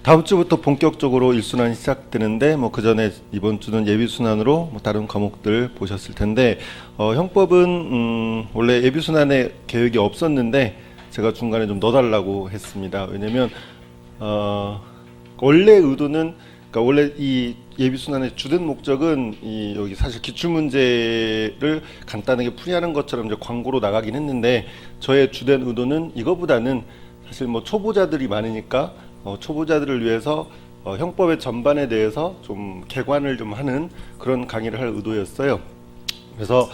다음 주부터 본격적으로 일순환이 시작되는데 그 전에 이번 주는 예비순환으로 다른 과목들 보셨을 텐데 형법은 원래 예비순환에 계획이 없었는데 제가 중간에 좀 넣어달라고 했습니다. 왜냐면 원래 의도는 그러니까 원래 이 예비순환의 주된 목적은 여기 사실 기출문제를 간단하게 풀이하는 것처럼 이제 광고로 나가긴 했는데 저의 주된 의도는 이거보다는 사실 초보자들이 많으니까 초보자들을 위해서 형법의 전반에 대해서 좀 개관을 좀 하는 그런 강의를 할 의도였어요. 그래서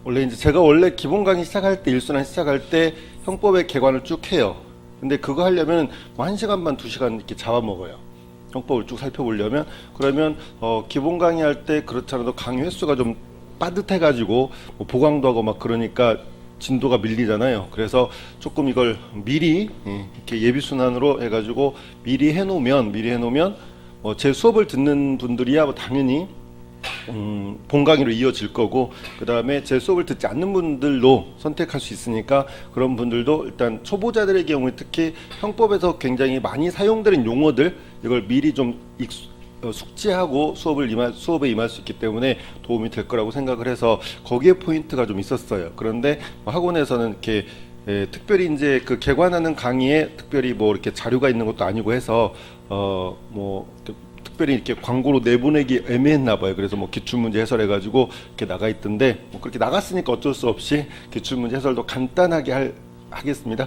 원래 이제 제가 원래 기본 강의 시작할 때 일순환 시작할 때 형법의 개관을 쭉 해요. 근데 그거 하려면 1시간 반 2시간 이렇게 잡아먹어요. 형법을 쭉 살펴보려면. 그러면 기본 강의 할 때 그렇지 않아도 강의 횟수가 좀 빠듯해 가지고 보강도 하고 막 그러니까 진도가 밀리잖아요. 그래서 조금 이걸 미리 이렇게 예비순환으로 해가지고 미리 해놓으면 제 수업을 듣는 분들이야 당연히 본 강의로 이어질 거고, 그 다음에 제 수업을 듣지 않는 분들도 선택할 수 있으니까 그런 분들도 일단 초보자들의 경우에 특히 형법에서 굉장히 많이 사용되는 용어들 이걸 미리 좀 숙지하고 수업에 임할 수 있기 때문에 도움이 될 거라고 생각을 해서 거기에 포인트가 좀 있었어요. 그런데 학원에서는 이렇게 특별히 이제 그 개관하는 강의에 특별히 이렇게 자료가 있는 것도 아니고 해서 특별히 이렇게 광고로 내보내기 애매했나 봐요. 그래서 기출문제 해설해 가지고 이렇게 나가 있던데 그렇게 나갔으니까 어쩔 수 없이 기출문제 해설도 간단하게 하겠습니다.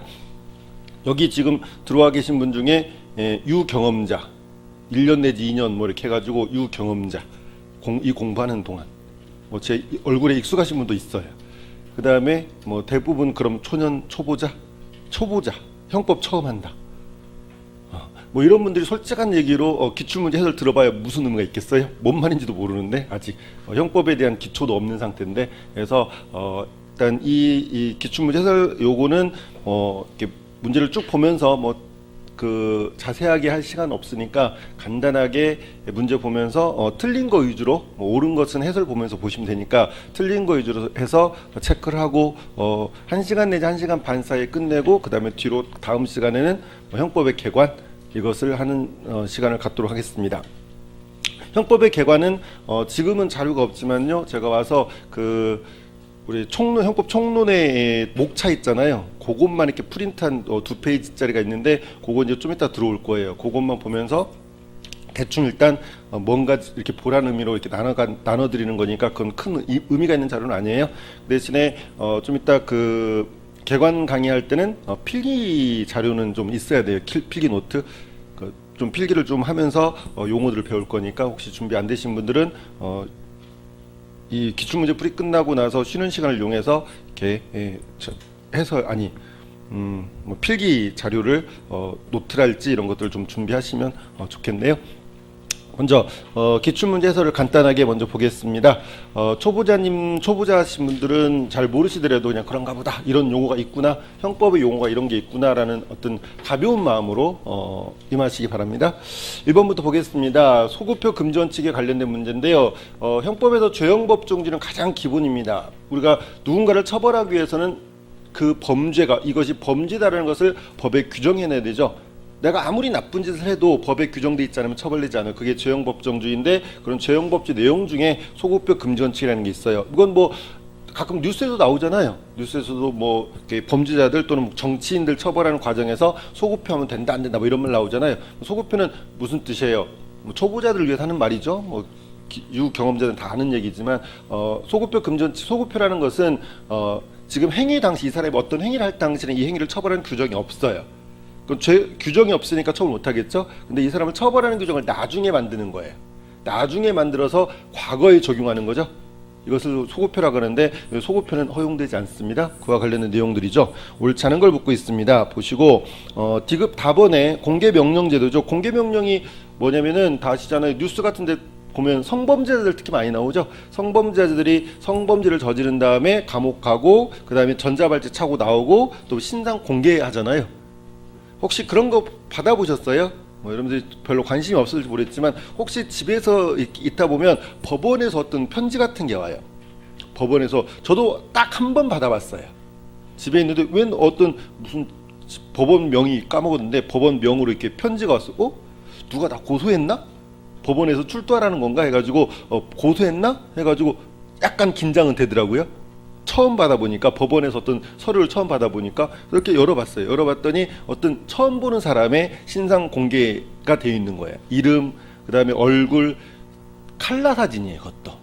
여기 지금 들어와 계신 분 중에 유경험자 1년 내지 2년 이렇게 해가지고 유경험자 이 공부하는 동안 제 얼굴에 익숙하신 분도 있어요. 그 다음에 대부분 그럼 초보자 형법 처음 한다. 이런 분들이 솔직한 얘기로 기출문제 해설 들어봐야 무슨 의미가 있겠어요? 뭔 말인지도 모르는데 아직 형법에 대한 기초도 없는 상태인데, 그래서 일단 이 기출문제 해설 요거는 이렇게 문제를 쭉 보면서 그 자세하게 할 시간 없으니까 간단하게 문제 보면서 틀린 거 위주로 옳은 것은 해설 보면서 보시면 되니까 틀린 거 위주로 해서 체크를 하고 1시간 내지 1시간 반 사이에 끝내고 그 다음에 뒤로 다음 시간에는 형법의 개관 이것을 하는 시간을 갖도록 하겠습니다. 형법의 개관은 지금은 자료가 없지만요, 제가 와서 우리 형법 총론의 목차 있잖아요. 그것만 이렇게 프린트한 2페이지짜리가 있는데 그거 이제 좀 이따 들어올 거예요. 그것만 보면서 대충 일단 뭔가 이렇게 보라는 의미로 이렇게 나눠드리는 거니까 그건 큰 의미가 있는 자료는 아니에요. 대신에 좀 이따 개관 강의할 때는 필기 자료는 좀 있어야 돼요. 필기 노트. 좀 필기를 좀 하면서 용어들을 배울 거니까 혹시 준비 안 되신 분들은 이 기출문제 풀이 끝나고 나서 쉬는 시간을 이용해서 이렇게 필기 자료를 노트랄지 이런 것들을 좀 준비하시면 좋겠네요. 먼저 기출문제 해설을 간단하게 먼저 보겠습니다. 초보자신 분들은 잘 모르시더라도 그냥 그런가 보다, 이런 용어가 있구나, 형법의 용어가 이런 게 있구나라는 어떤 가벼운 마음으로 임하시기 바랍니다. 1번부터 보겠습니다. 소급표 금지원칙에 관련된 문제인데요. 형법에서 죄형법정지는 가장 기본입니다. 우리가 누군가를 처벌하기 위해서는 그 이것이 범죄다라는 것을 법에 규정해내야 되죠. 내가 아무리 나쁜 짓을 해도 법에 규정돼 있지 않으면 처벌되지 않아요. 그게 죄형법정주의인데, 그런 죄형법주 내용 중에 소급표 금지원칙이라는 게 있어요. 이건 가끔 뉴스에도 나오잖아요. 뉴스에서도 이렇게 범죄자들 또는 정치인들 처벌하는 과정에서 소급표하면 된다 안 된다 이런 말 나오잖아요. 소급표는 무슨 뜻이에요? 초보자들을 위해서 하는 말이죠. 유경험자들은 다 아는 얘기지만 소급표 금지원칙, 소급표라는 것은 지금 행위 당시 이 사람이 어떤 행위를 할 당시는 이 행위를 처벌하는 규정이 없어요. 규정이 없으니까 처벌 못하겠죠. 근데 이 사람을 처벌하는 규정을 나중에 만드는 거예요. 나중에 만들어서 과거에 적용하는 거죠. 이것을 소급표라고 하는데 소급표는 허용되지 않습니다. 그와 관련된 내용들이죠. 옳지 않은 걸 묻고 있습니다. 보시고 디귿 답원의 공개명령제도죠. 공개명령이 뭐냐면은 다 아시잖아요. 뉴스 같은 데 보면 성범죄자들 특히 많이 나오죠. 성범죄자들이 성범죄를 저지른 다음에 감옥 가고 그 다음에 전자발찌 차고 나오고 또 신상 공개하잖아요. 혹시 그런 거 받아보셨어요? 여러분들이 별로 관심이 없을지 모르겠지만 혹시 집에서 있다 보면 법원에서 어떤 편지 같은 게 와요. 법원에서 저도 딱 한 번 받아봤어요. 집에 있는데 웬 무슨 법원명이 까먹었는데 법원명으로 이렇게 편지가 왔어. 누가 나 고소했나? 법원에서 출두하라는 건가 해가지고 고소했나? 해가지고 약간 긴장은 되더라고요. 처음 받아보니까 법원에서 어떤 서류를 처음 받아보니까 이렇게 열어봤어요. 열어봤더니 어떤 처음 보는 사람의 신상 공개가 되어 있는 거예요. 이름, 그 다음에 얼굴, 칼라 사진이에요. 그것도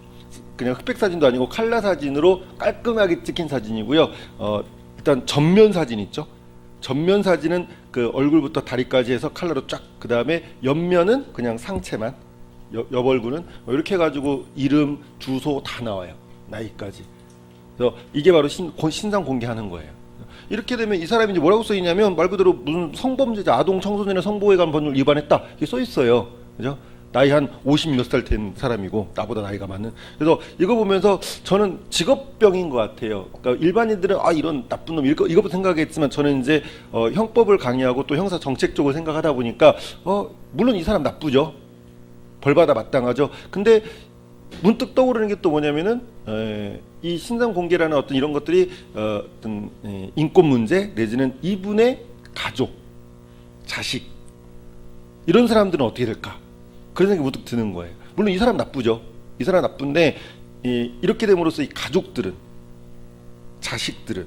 그냥 흑백 사진도 아니고 칼라 사진으로 깔끔하게 찍힌 사진이고요. 일단 전면 사진 있죠. 전면 사진은 그 얼굴부터 다리까지 해서 칼라로 쫙, 그 다음에 옆면은 그냥 상체만, 옆 얼굴은 이렇게 해가지고 이름, 주소 다 나와요. 나이까지. 그래서 이게 바로 신상 공개하는 거예요. 이렇게 되면 이 사람이 이제 뭐라고 써 있냐면 말 그대로 무슨 성범죄자, 아동 청소년의 성보호에 관한 법률 위반했다 이게 써 있어요. 그죠? 나이 한 50 몇 살 된 사람이고 나보다 나이가 많은. 그래서 이거 보면서 저는 직업병인 것 같아요. 그러니까 일반인들은 이런 나쁜 놈 이거부터 생각했지만 저는 이제 형법을 강의하고 또 형사 정책 쪽을 생각하다 보니까 물론 이 사람 나쁘죠. 벌받아 마땅하죠. 근데 문득 떠오르는 게 또 뭐냐면은 이 신상 공개라는 어떤 이런 것들이 어떤 인권 문제 내지는 이분의 가족, 자식 이런 사람들은 어떻게 될까? 그런 생각이 문득 드는 거예요. 물론 이 사람 나쁘죠. 이 사람 나쁜데 이렇게 됨으로써 이 가족들은, 자식들은,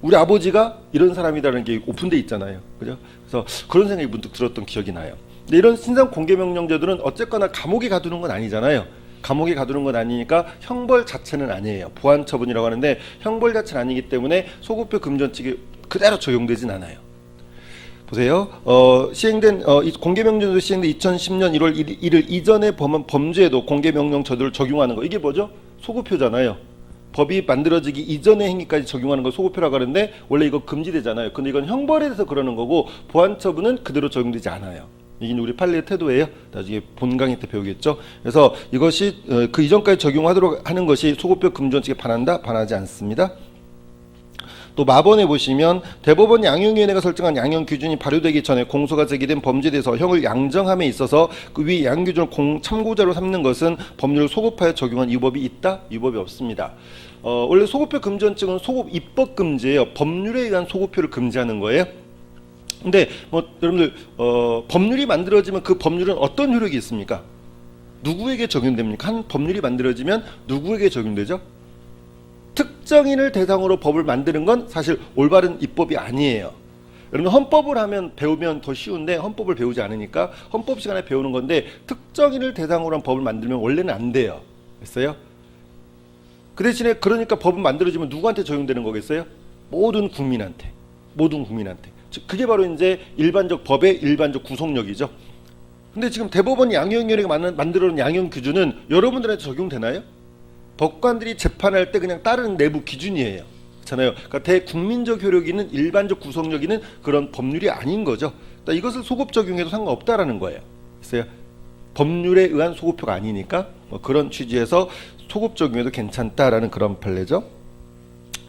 우리 아버지가 이런 사람이라는 게 오픈돼 있잖아요. 그죠? 그래서 그런 생각이 문득 들었던 기억이 나요. 근데 이런 신상 공개 명령제들은 어쨌거나 감옥에 가두는 건 아니잖아요. 감옥에 가두는 건 아니니까 형벌 자체는 아니에요. 보안 처분이라고 하는데 형벌 자체는 아니기 때문에 소급표 금전칙이 그대로 적용되진 않아요. 보세요. 시행된 이 공개명령제도 시행된 2010년 1월 1일 이전의 범죄에도 공개명령 제도를 적용하는 거. 이게 뭐죠? 소급표잖아요. 법이 만들어지기 이전의 행위까지 적용하는 걸 소급표라고 하는데 원래 이거 금지되잖아요. 근데 이건 형벌에 대해서 그러는 거고 보안처분은 그대로 적용되지 않아요. 이게 우리 판례의 태도예요. 나중에 본 강의 때 배우겠죠. 그래서 이것이 그 이전까지 적용하도록 하는 것이 소급표 금전칙에 반한다? 반하지 않습니다. 또 마번에 보시면 대법원 양형위원회가 설정한 양형 기준이 발효되기 전에 공소가 제기된 범죄에 대해서 형을 양정함에 있어서 그 위 양형 기준을 참고자로 삼는 것은 법률을 소급하여 적용한 위법이 있다? 위법이 없습니다. 원래 소급표 금전칙은 소급 입법 금지예요. 법률에 의한 소급표를 금지하는 거예요. 근데 여러분들 법률이 만들어지면 그 법률은 어떤 효력이 있습니까? 누구에게 적용됩니까? 한 법률이 만들어지면 누구에게 적용되죠? 특정인을 대상으로 법을 만드는 건 사실 올바른 입법이 아니에요. 여러분 헌법을 배우면 더 쉬운데 헌법을 배우지 않으니까 헌법 시간에 배우는 건데 특정인을 대상으로 한 법을 만들면 원래는 안 돼요. 됐어요? 그 대신에 그러니까 법은 만들어지면 누구한테 적용되는 거겠어요? 모든 국민한테. 즉 그게 바로 이제 일반적 법의 일반적 구속력이죠. 근데 지금 대법원 양형위원회가 만들어놓은 양형 기준은 여러분들한테 적용되나요? 법관들이 재판할 때 그냥 따르는 내부 기준이에요. 그렇잖아요. 그러니까 대국민적 효력이 있는 일반적 구속력이 있는 그런 법률이 아닌 거죠. 그러니까 이것을 소급 적용해도 상관없다라는 거예요. 그래서 법률에 의한 소급표가 아니니까 그런 취지에서 소급 적용해도 괜찮다라는 그런 판례죠.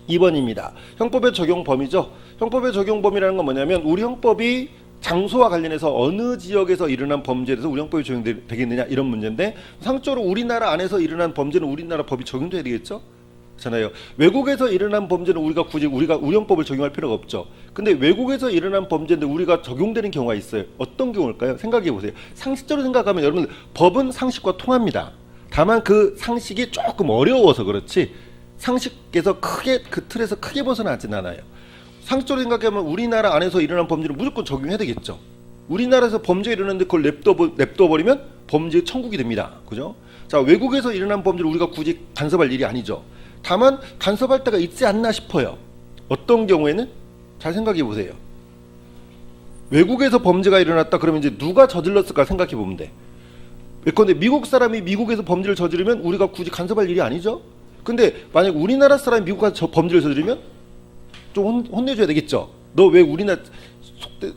2번입니다. 형법의 적용 범위죠. 형법의 적용 범위라는 건 뭐냐면 우리 형법이 장소와 관련해서 어느 지역에서 일어난 범죄에 대해서 우리 형법이 적용되겠느냐 이런 문제인데 상적으로 우리나라 안에서 일어난 범죄는 우리나라 법이 적용돼야 되겠죠? 그렇잖아요. 외국에서 일어난 범죄는 우리가 우리 형법을 적용할 필요가 없죠. 근데 외국에서 일어난 범죄인데 우리가 적용되는 경우가 있어요. 어떤 경우일까요? 생각해 보세요. 상식적으로 생각하면 여러분 법은 상식과 통합니다. 다만 그 상식이 조금 어려워서 그렇지 상식에서 크게 그 틀에서 크게 벗어나진 않아요. 상식적으로 생각하면 우리나라 안에서 일어난 범죄는 무조건 적용해야 되겠죠. 우리나라에서 범죄가 일어났는데 그걸 냅둬버리면 범죄 천국이 됩니다. 그죠? 자, 외국에서 일어난 범죄를 우리가 굳이 간섭할 일이 아니죠. 다만 간섭할 때가 있지 않나 싶어요. 어떤 경우에는 잘 생각해 보세요. 외국에서 범죄가 일어났다 그러면 이제 누가 저질렀을까 생각해 보면 돼. 예컨대 미국 사람이 미국에서 범죄를 저지르면 우리가 굳이 간섭할 일이 아니죠. 근데 만약 우리나라 사람이 미국 가서 범죄를 저지르면 좀 혼내줘야 되겠죠. 너 왜 우리나라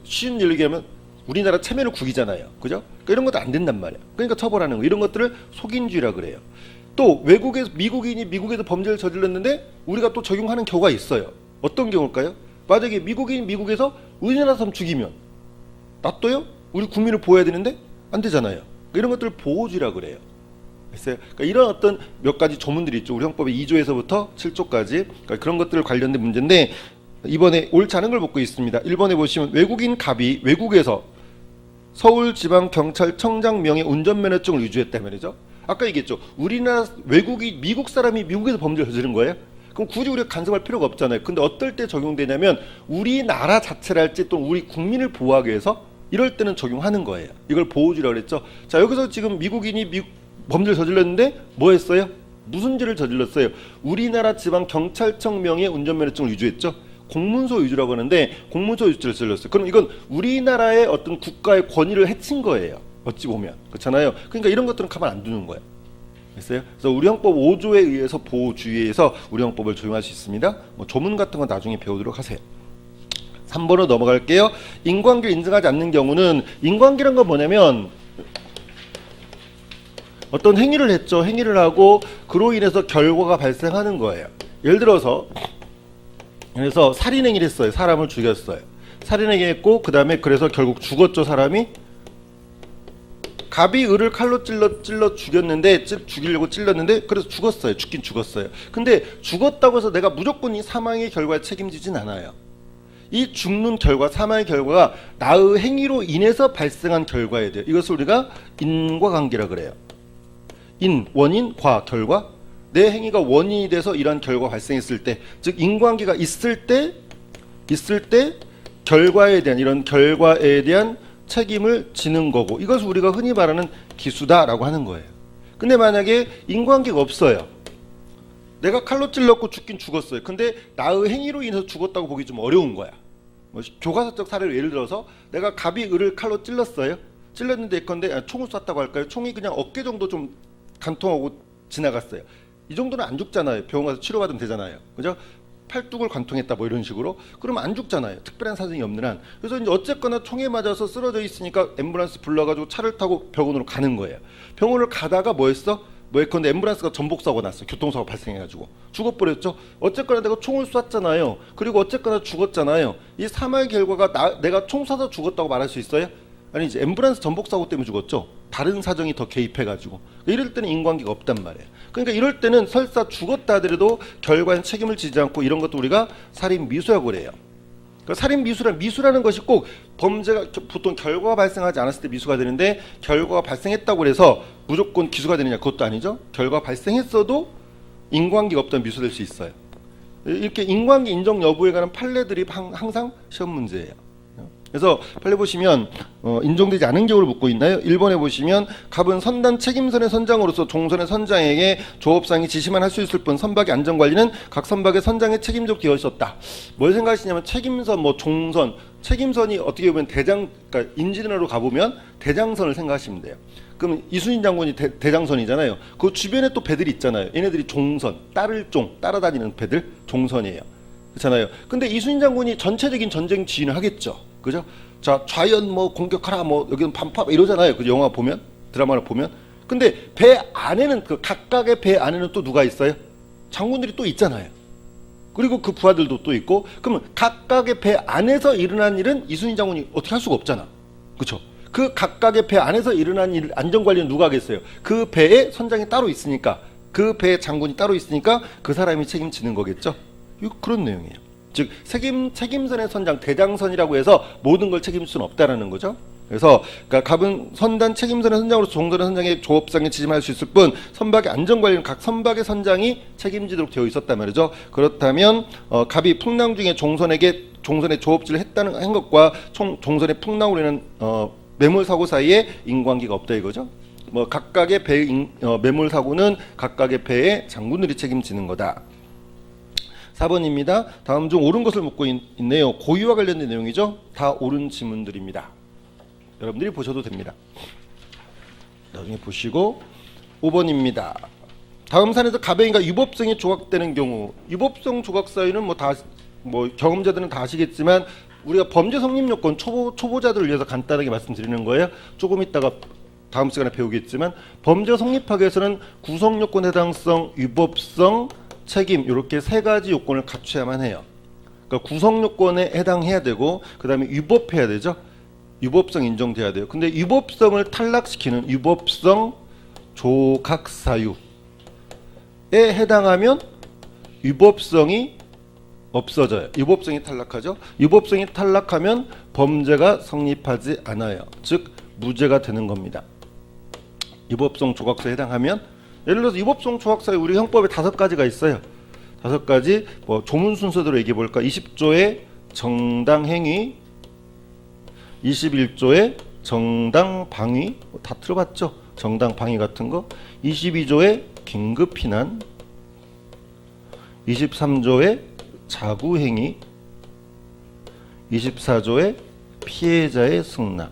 쉬운 일로 얘기하면 우리나라 체면을 구기잖아요. 그죠? 그러니까 이런 것도 안 된단 말이야. 그러니까 처벌하는 거. 이런 것들을 속인주의라 그래요. 또 외국에서 미국인이 미국에서 범죄를 저질렀는데 우리가 또 적용하는 경우가 있어요. 어떤 경우일까요? 만약에 미국인이 미국에서 우리나라 사람 죽이면 놔둬요? 우리 국민을 보호해야 되는데 안 되잖아요. 이런 것들을 보호주의라 그래요. 그러니까 이런 어떤 몇 가지 조문들이 있죠. 우리 형법의 2조에서부터 7조까지 그러니까 그런 것들 관련된 문제인데 이번에 옳지 않은 걸 묻고 있습니다. 1번에 보시면 외국인 갑이 외국에서 서울지방경찰청장 명의 운전면허증을 위조했단 말이죠. 아까 얘기했죠. 우리나라 미국 사람이 미국에서 범죄를 저지른 거예요. 그럼 굳이 우리가 간섭할 필요가 없잖아요. 근데 어떨 때 적용되냐면 우리나라 자체랄지 또 우리 국민을 보호하기 위해서 이럴 때는 적용하는 거예요. 이걸 보호주의라고 그랬죠. 자, 여기서 지금 미국인이 범죄를 저질렀는데 뭐 했어요? 무슨 죄를 저질렀어요? 우리나라 지방경찰청 명의 운전면허증을 위조했죠. 공문서 위조라고 하는데 공문서 위조를 저질렀어요. 그럼 이건 우리나라의 어떤 국가의 권위를 해친 거예요. 어찌 보면. 그렇잖아요. 그러니까 이런 것들은 가만 안 두는 거예요. 됐어요? 그래서 우리 형법 5조에 의해서 보호주의에서 우리 형법을 적용할 수 있습니다. 뭐 조문 같은 건 나중에 배우도록 하세요. 3번으로 넘어갈게요. 인과관계를 인정하지 않는 경우는 인과관계란 건 뭐냐면 어떤 행위를 했죠. 행위를 하고 그로 인해서 결과가 발생하는 거예요. 예를 들어서 그래서 살인행위를 했어요. 사람을 죽였어요. 살인행위 했고 그 다음에 그래서 결국 죽었죠. 사람이. 갑이 을을 칼로 찔러 죽였는데 죽이려고 찔렀는데 그래서 죽었어요. 죽긴 죽었어요. 근데 죽었다고 해서 내가 무조건 이 사망의 결과에 책임지진 않아요. 이 죽는 결과, 사망의 결과가 나의 행위로 인해서 발생한 결과에 대해 이것을 우리가 인과관계라 그래요. 인, 원인, 과, 결과. 내 행위가 원인이 돼서 이러한 결과가 발생했을 때, 즉 인과관계가 있을 때 결과에 대한 이런 결과에 대한 책임을 지는 거고 이것을 우리가 흔히 말하는 기수다라고 하는 거예요. 근데 만약에 인과관계가 없어요. 내가 칼로 찔렀고 죽긴 죽었어요. 근데 나의 행위로 인해서 죽었다고 보기 좀 어려운 거야. 뭐 교과서적 사례를 예를 들어서 내가 갑이 을을 칼로 찔렀어요. 찔렀는데 예컨대 총을 쐈다고 할까요? 총이 그냥 어깨 정도 좀 관통하고 지나갔어요. 이 정도는 안 죽잖아요. 병원 가서 치료받으면 되잖아요. 그죠? 팔뚝을 관통했다 뭐 이런 식으로. 그러면 안 죽잖아요. 특별한 사정이 없는 한. 그래서 이제 어쨌거나 총에 맞아서 쓰러져 있으니까 앰뷸런스 불러가지고 차를 타고 병원으로 가는 거예요. 병원을 가다가 뭐 했어? 뭐 예컨대 앰뷸런스가 전복사고 났어. 교통사고 발생해가지고 죽어버렸죠. 어쨌거나 내가 총을 쐈잖아요. 그리고 어쨌거나 죽었잖아요. 이 사망의 결과가 내가 총 쏴서 죽었다고 말할 수 있어요? 아니 이제 앰뷸런스 전복사고 때문에 죽었죠. 다른 사정이 더 개입해가지고 이럴 때는 인과관계가 없단 말이에요. 그러니까 이럴 때는 설사 죽었다 하더라도 결과에 책임을 지지 않고 이런 것도 우리가 살인 미수라고 그래요. 그러니까 살인 미수라는 것이 꼭 범죄가 보통 결과가 발생하지 않았을 때 미수가 되는데 결과가 발생했다고 해서 무조건 기수가 되느냐 그것도 아니죠. 결과가 발생했어도 인과관계가 없다면 미수될 수 있어요. 이렇게 인과관계 인정 여부에 관한 판례들이 항상 시험 문제예요. 그래서 판례 보시면 인정되지 않은 경우를 묻고 있나요? 1번에 보시면 갑은 선단 책임선의 선장으로서 종선의 선장에게 조업상이 지시만 할 수 있을 뿐 선박의 안전관리는 각 선박의 선장의 책임적 되어 있었다. 뭘 생각하시냐면 책임선, 뭐 종선, 책임선이 어떻게 보면 그러니까 인지능으로 가보면 대장선을 생각하시면 돼요. 그럼 이순신 장군이 대장선이잖아요. 그 주변에 또 배들이 있잖아요. 얘네들이 종선, 따라다니는 배들, 종선이에요. 그렇잖아요. 근데 이순신 장군이 전체적인 전쟁 지휘는 하겠죠. 그죠? 자, 좌연 뭐 공격하라 뭐 여기는 반파 이러잖아요. 그 영화 보면, 드라마를 보면. 근데 배 안에는 그 각각의 배 안에는 또 누가 있어요? 장군들이 또 있잖아요. 그리고 그 부하들도 또 있고. 그러면 각각의 배 안에서 일어난 일은 이순신 장군이 어떻게 할 수가 없잖아. 그렇죠? 그 각각의 배 안에서 일어난 일 안전관리는 누가 하겠어요? 그 배에 선장이 따로 있으니까, 그 배에 장군이 따로 있으니까 그 사람이 책임지는 거겠죠. 이거 그런 내용이에요. 즉 책임선의 선장, 대장선이라고 해서 모든 걸 책임질 수는 없다라는 거죠. 그래서 그러니까 갑은 선단 책임선의 선장으로서 종선의 선장의 조업상에 지시할 수 있을 뿐 선박의 안전관리는 각 선박의 선장이 책임지도록 되어 있었단 말이죠. 그렇다면 갑이 풍랑 중에 종선의 조업질을 한 것과 종선의 풍랑으로 인한 매몰 사고 사이에 인과관계가 없다 이거죠. 뭐 각각의 배 매몰 사고는 각각의 배의 장군들이 책임지는 거다. 4번입니다. 다음 중 옳은 것을 묻고 있네요. 고의와 관련된 내용이죠. 다 옳은 지문들입니다. 여러분들이 보셔도 됩니다. 나중에 보시고 5번입니다. 다음 사례에서 갑행위가 유법성이 조각되는 경우 유법성 조각 사유는 뭐 경험자들은 다 아시겠지만 우리가 범죄 성립 요건 초보자들을 위해서 간단하게 말씀드리는 거예요. 조금 있다가 다음 시간에 배우겠지만 범죄 성립하기 위해서는 구성 요건 해당성, 유법성, 책임 이렇게 세 가지 요건을 갖춰야만 해요. 그러니까 구성 요건에 해당해야 되고 그 다음에 유법해야 되죠. 유법성 인정돼야 돼요. 근데 유법성을 탈락시키는 유법성 조각 사유에 해당하면 유법성이 없어져요. 유법성이 탈락하죠. 유법성이 탈락하면 범죄가 성립하지 않아요. 즉 무죄가 되는 겁니다. 유법성 조각서에 해당하면, 예를 들어서 유법성 조각서에 우리 형법에 5가지가 있어요. 5가지 뭐 조문 순서대로 얘기해 볼까? 20조의 정당행위, 21조의 정당방위, 다 들어봤죠? 정당방위 같은 거. 22조의 긴급피난, 23조의 자구행위, 24조의 피해자의 승낙.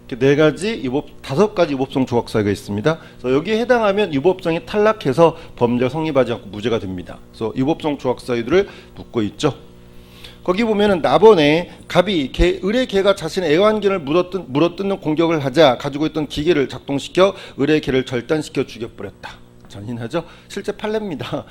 이렇게 5가지 유법성 조각사유가 있습니다. 그래서 여기에 해당하면 유법성이 탈락해서 범죄가 성립하지 않고 무죄가 됩니다. 그래서 유법성 조각사유들을 묶고 있죠. 거기 보면은 나번에 갑이 을의 개가 자신의 애완견을 물어뜯는 공격을 하자 가지고 있던 기계를 작동시켜 을의 개를 절단시켜 죽여버렸다. 잔인하죠? 실제 판례입니다.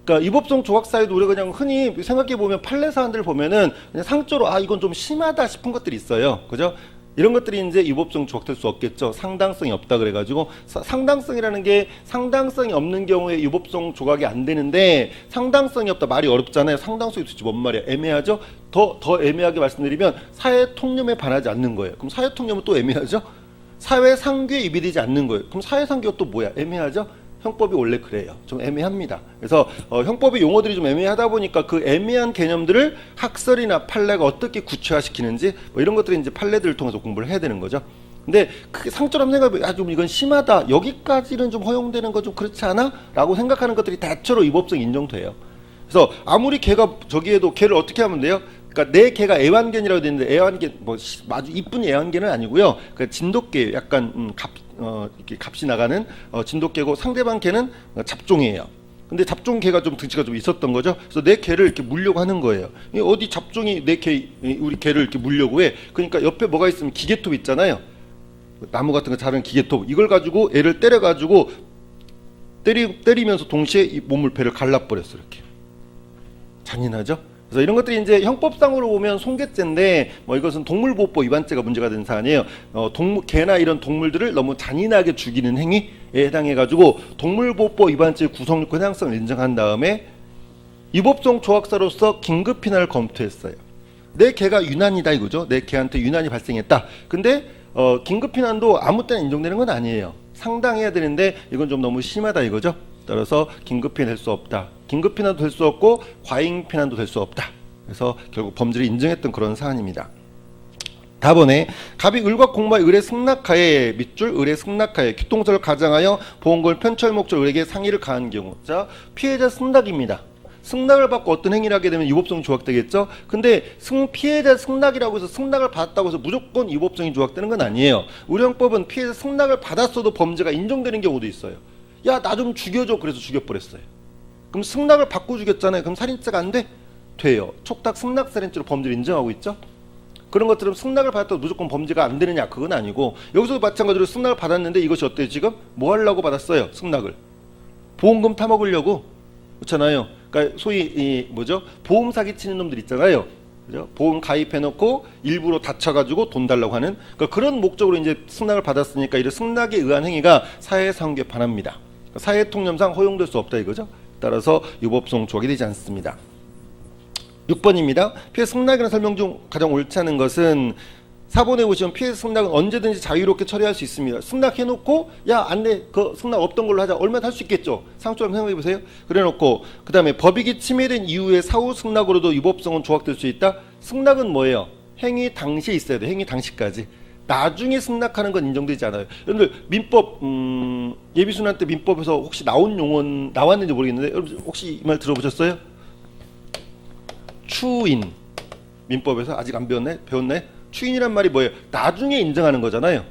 그러니까 유법성 조각사유도 우리가 그냥 흔히 생각해 보면 판례 사안들 보면은 그냥 상조로 이건 좀 심하다 싶은 것들이 있어요. 그죠? 이런 것들이 이제 유법성 조각될 수 없겠죠. 상당성이 없다 그래가지고, 상당성이라는 게 상당성이 없는 경우에 유법성 조각이 안 되는데, 상당성이 없다 말이 어렵잖아요. 상당성이 도대체 뭔 말이야? 애매하죠. 더 애매하게 말씀드리면 사회 통념에 반하지 않는 거예요. 그럼 사회 통념은 또 애매하죠. 사회 상규에 위배되지 않는 거예요. 그럼 사회 상규가 또 뭐야? 애매하죠. 형법이 원래 그래요. 좀 애매합니다. 그래서 형법의 용어들이 좀 애매하다 보니까 그 애매한 개념들을 학설이나 판례가 어떻게 구체화시키는지 뭐 이런 것들이 이제 판례들을 통해서 공부를 해야 되는 거죠. 근데 그게 상처럼 생각하면 좀 이건 심하다. 여기까지는 좀 허용되는 거 좀 그렇지 않아? 라고 생각하는 것들이 대체로 위법성 인정돼요. 그래서 아무리 걔가 저기에도 걔를 어떻게 하면 돼요? 그러니까 내 개가 애완견이라고 되는데, 애완견 뭐 아주 이쁜 애완견은 아니고요. 그 진돗개, 약간 이렇게 값이 나가는 진돗개고, 상대방 개는 잡종이에요. 근데 잡종 개가 좀 등치가 좀 있었던 거죠. 그래서 내 개를 이렇게 물려고 하는 거예요. 어디 잡종이 내 개, 우리 개를 이렇게 물려고 해. 그러니까 옆에 뭐가 있으면 기계톱 있잖아요. 나무 같은 거 자른 기계톱. 이걸 가지고 애를 때려가지고 때리면서 동시에 이 몸을 배를 갈라버렸어. 이렇게. 잔인하죠? 그래서 이런 것들이 이제 형법상으로 보면 손괴죄인데, 뭐 이것은 동물보호법 위반죄가 문제가 되는 사안이에요. 개나 이런 동물들을 너무 잔인하게 죽이는 행위에 해당해가지고 동물보호법 위반죄 구성력과 해당성을 인정한 다음에 유법성 조각사로서 긴급 피난을 검토했어요. 내 개가 유난이다 이거죠. 내 개한테 유난이 발생했다. 근데 긴급 피난도 아무 때나 인정되는 건 아니에요. 상당해야 되는데 이건 좀 너무 심하다 이거죠. 따라서 긴급피난 될 수 없다. 긴급피난도 될 수 없고 과잉피난도 될 수 없다. 그래서 결국 범죄를 인정했던 그런 사안입니다. 다번에 갑이 을과 공마의 을의 승낙하에 밑줄 을의 승낙하에 교통사를 가장하여 보험금을 편취할 목적 을에게 상의를 가한 경우, 자 피해자 승낙입니다. 승낙을 받고 어떤 행위를 하게 되면 유법성이 조각되겠죠. 근데 피해자 승낙이라고 해서 승낙을 받았다고 해서 무조건 유법성이 조각되는 건 아니에요. 우리 형법은 피해자 승낙을 받았어도 범죄가 인정되는 경우도 있어요. 야, 나 좀 죽여줘. 그래서 죽여버렸어요. 그럼 승낙을 받고 죽였잖아요. 그럼 살인죄가 안 돼? 돼요. 촉탁 승낙 살인죄로 범죄를 인정하고 있죠. 그런 것들은 승낙을 받았다고 무조건 범죄가 안 되느냐, 그건 아니고, 여기서도 마찬가지로 승낙을 받았는데 이것이 어때요? 지금 뭐 하려고 받았어요? 승낙을 보험금 타먹으려고. 그렇잖아요. 그러니까 소위 보험 사기 치는 놈들 있잖아요. 그죠? 보험 가입해놓고 일부러 다쳐가지고 돈 달라고 하는, 그러니까 그런 목적으로 이제 승낙을 받았으니까 이런 승낙에 의한 행위가 사회상규에 반합니다. 사회 통념상 허용될 수 없다 이거죠. 따라서 유법성 조각이 되지 않습니다. 6번입니다. 피해 승낙이라는 설명 중 가장 옳지 않은 것은 4번에 보시면 피해 승낙은 언제든지 자유롭게 처리할 수 있습니다. 승낙해놓고 야 안돼 그 승낙 없던 걸로 하자, 얼마나 할 수 있겠죠. 상처럼 생각해보세요. 그래놓고 그 다음에 법익이 침해된 이후에 사후 승낙으로도 유법성은 조각될 수 있다. 승낙은 뭐예요? 행위 당시에 있어야 돼. 행위 당시까지. 나중에 승낙하는 건 인정되지 않아요. 여러분들 민법 예비순환 때 민법에서 혹시 나온 용어 나왔는지 모르겠는데 여러분 혹시 이 말 들어보셨어요? 추인. 민법에서 아직 안 배웠나요? 추인이란 말이 뭐예요? 나중에 인정하는 거잖아요.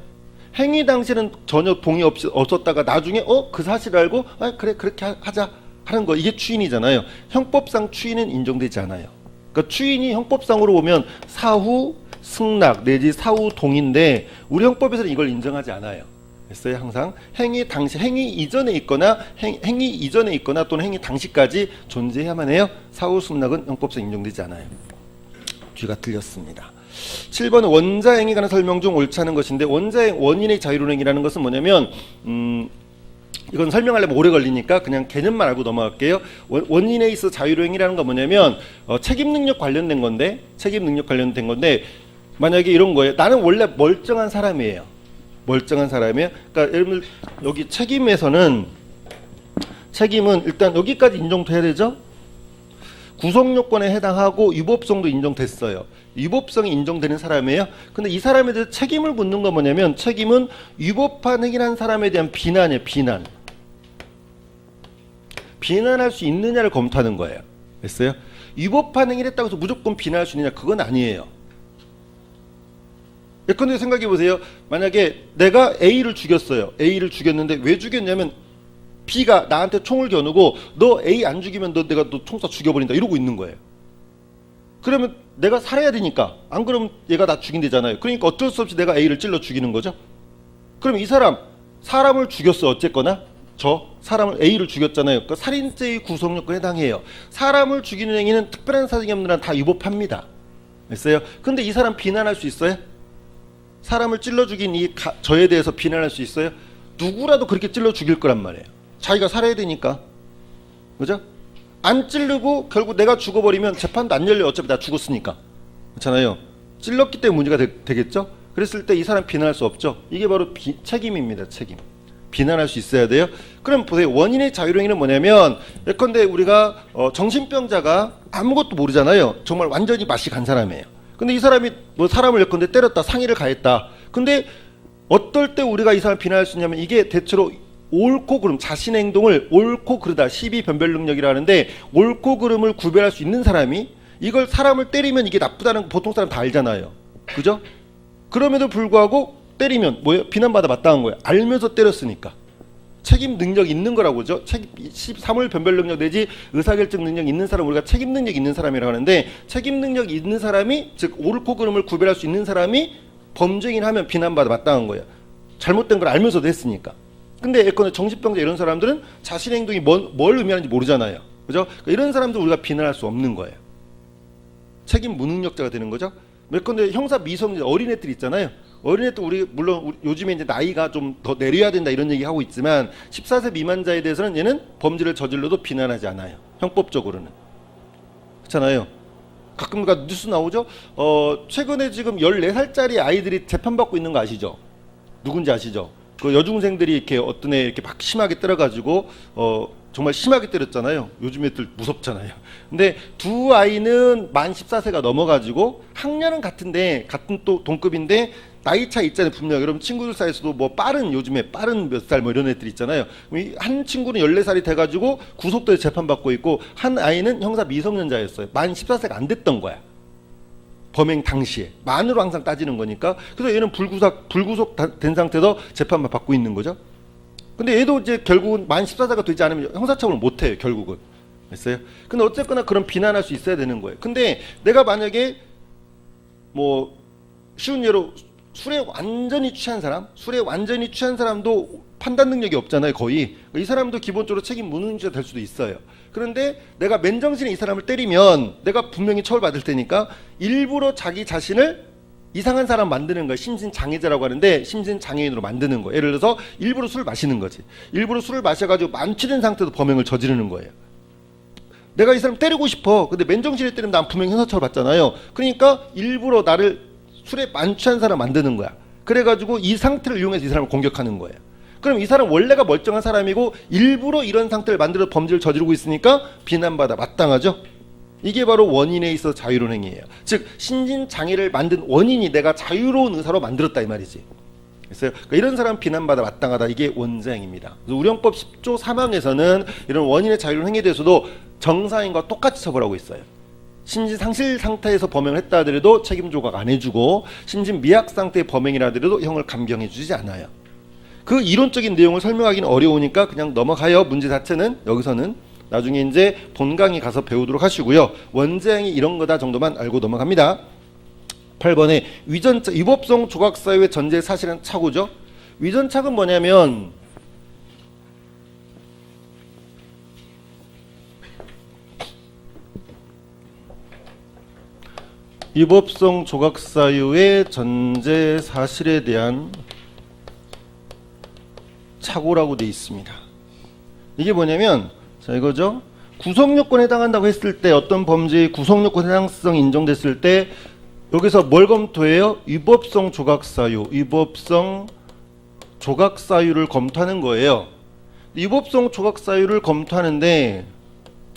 행위 당시에는 전혀 동의 없이 없었다가 나중에 그 사실을 알고 그래 그렇게 하자 하는 거, 이게 추인이잖아요. 형법상 추인은 인정되지 않아요. 그러니까 추인이 형법상으로 보면 사후 승낙 내지 사후 동의인데 우리 형법에서는 이걸 인정하지 않아요. 했어요. 항상 행위 당시, 행위 이전에 있거나 행위 이전에 있거나 또는 행위 당시까지 존재해야만 해요. 사후 승낙은 형법상 인정되지 않아요. 뒤가 틀렸습니다. 7번은 원자행위 관한 설명 중 옳지 않은 것인데, 원자행 원인의 자유론행이라는 것은 뭐냐면 이건 설명하려면 오래 걸리니까 그냥 개념만 알고 넘어갈게요. 원인에 있어 자유로행위라는 건 뭐냐면 책임 능력 관련된 건데 만약에 이런 거예요. 나는 원래 멀쩡한 사람이에요. 그러니까 여러분 여기 책임은 일단 여기까지 인정돼야 되죠. 구성 요건에 해당하고 유법성도 인정됐어요. 유법성이 인정되는 사람이에요. 근데 이 사람에 대해서 책임을 묻는 건 뭐냐면 책임은 위법한 행위한 사람에 대한 비난이에요. 비난할 수 있느냐를 검토하는 거예요. 됐어요? 위법한 행위를 했다고 해서 무조건 비난할 수 있느냐? 그건 아니에요. 예컨대 생각해 보세요. 만약에 내가 A를 죽였는데 왜 죽였냐면 B가 나한테 총을 겨누고 너 A 안 죽이면 내가 너 총 쏴 죽여버린다 이러고 있는 거예요. 그러면 내가 살아야 되니까 안 그러면 얘가 나 죽인대잖아요. 그러니까 어쩔 수 없이 내가 A를 찔러 죽이는 거죠. 그럼 이 사람을 죽였어. 어쨌거나 사람을 A를 죽였잖아요. 그러니까 살인죄의 구성요건에 해당해요. 사람을 죽이는 행위는 특별한 사정이 없는 한 다 위법합니다. 됐어요? 근데 이 사람 비난할 수 있어요? 사람을 찔러 죽인 저에 대해서 비난할 수 있어요? 누구라도 그렇게 찔러 죽일 거란 말이에요. 자기가 살아야 되니까. 그죠? 안 찌르고 결국 내가 죽어버리면 재판도 안 열려요. 어차피 나 죽었으니까. 그렇잖아요. 찔렀기 때문에 문제가 되겠죠? 그랬을 때 이 사람 비난할 수 없죠. 이게 바로 책임입니다. 책임. 비난할 수 있어야 돼요. 그럼 보세요. 원인의 자유로행위는 뭐냐면 예컨대 우리가 정신병자가 아무것도 모르잖아요. 정말 완전히 맛이 간 사람이에요. 근데 이 사람이 뭐 사람을 예컨대 때렸다, 상해를 가했다. 근데 어떨 때 우리가 이 사람을 비난할 수 있냐면 이게 대체로 옳고 그름, 자신의 행동을 옳고 그르다, 시비 변별 능력이라 하는데 옳고 그름을 구별할 수 있는 사람이 이걸 사람을 때리면 이게 나쁘다는 거 보통 사람 다 알잖아요. 그죠? 그럼에도 불구하고 때리면 뭐예요? 비난받아 마땅한 거예요. 알면서 때렸으니까. 책임 능력 있는 거라고죠. 사물 변별 능력 내지 의사결정 능력 있는 사람 우리가 책임 능력 있는 사람이라고 하는데 책임 능력 있는 사람이 즉 옳고 그름을 구별할 수 있는 사람이 범죄인 하면 비난받아 마땅한 거예요. 잘못된 걸 알면서도 했으니까. 근데 예컨대 정신병자 이런 사람들은 자신의 행동이 뭘 의미하는지 모르잖아요. 그죠? 그러니까 이런 사람들 우리가 비난할 수 없는 거예요. 책임 무능력자가 되는 거죠. 예컨대 형사 미성년 어린애들 있잖아요. 어린애들 물론 요즘에 이제 나이가 좀 더 내려야 된다 이런 얘기 하고 있지만 14세 미만자에 대해서는 얘는 범죄를 저질러도 비난하지 않아요. 형법적으로는. 그렇잖아요. 가끔 뉴스 나오죠. 최근에 지금 14살짜리 아이들이 재판받고 있는 거 아시죠? 누군지 아시죠? 그 여중생들이 이렇게 어떤 애 이렇게 막 심하게 때려가지고 정말 심하게 때렸잖아요. 요즘 애들 무섭잖아요. 근데 두 아이는 만 14세가 넘어가지고 학년은 같은데 같은 또 동급인데 나이 차 있잖아요. 분명 여러분 친구들 사이에서도 뭐 요즘에 빠른 몇 살 뭐 이런 애들 있잖아요. 한 친구는 14살이 돼가지고 구속돼서 재판받고 있고 한 아이는 형사 미성년자였어요. 만 14세가 안 됐던 거야. 범행 당시에 만으로 항상 따지는 거니까. 그래서 얘는 불구속 된 상태에서 재판만 받고 있는 거죠. 근데 얘도 이제 결국은 만 14세가 되지 않으면 형사처벌을 못 해요. 결국은. 됐어요? 근데 어쨌거나 그런 비난할 수 있어야 되는 거예요. 근데 내가 만약에 뭐 쉬운 예로 술에 완전히 취한 사람도 판단 능력이 없잖아요. 거의. 이 사람도 기본적으로 책임 무능자가 될 수도 있어요. 그런데 내가 맨정신에 이 사람을 때리면 내가 분명히 처벌받을 테니까 일부러 자기 자신을 이상한 사람 만드는 거예요. 심신장애자라고 하는데 심신장애인으로 만드는 거예요. 예를 들어서 일부러 술을 마시는 거지. 일부러 술을 마셔가지고 만취된 상태도 범행을 저지르는 거예요. 내가 이 사람 때리고 싶어. 근데 맨정신에 때리면 난 분명히 형사처벌 받잖아요. 그러니까 일부러 나를 술에 만취한 사람 만드는 거야. 그래가지고 이 상태를 이용해서 이 사람을 공격하는 거예요. 그럼 이 사람 원래가 멀쩡한 사람이고 일부러 이런 상태를 만들어 범죄를 저지르고 있으니까 비난받아 마땅하죠. 이게 바로 원인에 있어서 자유로운 행위예요. 즉 신진장애를 만든 원인이 내가 자유로운 의사로 만들었다 이 말이지. 그러니까 이런 사람 비난받아 마땅하다. 이게 원죄행위입니다. 그래서 우리 형법 10조 3항에서는 이런 원인의 자유로운 행위에 대해서도 정상인과 똑같이 처벌하고 있어요. 심신 상실 상태에서 범행을 했다 하더라도 책임 조각 안 해주고 심신 미약 상태의 범행이라 하더라도 형을 감경해 주지 않아요. 그 이론적인 내용을 설명하기는 어려우니까 그냥 넘어가요. 문제 자체는 여기서는 나중에 이제 본강의 가서 배우도록 하시고요. 원죄행위 이런 거다 정도만 알고 넘어갑니다. 8번에 위전착, 위법성 조각사유의 전제 사실은 착오죠. 위전착은 뭐냐면 위법성 조각사유의 전제 사실에 대한 착오라고 되어 있습니다. 이게 뭐냐면 자 이거죠. 구성요건에 해당한다고 했을 때 어떤 범죄의 구성요건 해당성이 인정됐을 때 여기서 뭘 검토해요? 위법성 조각사유, 위법성 조각사유를 검토하는 거예요. 위법성 조각사유를 검토하는데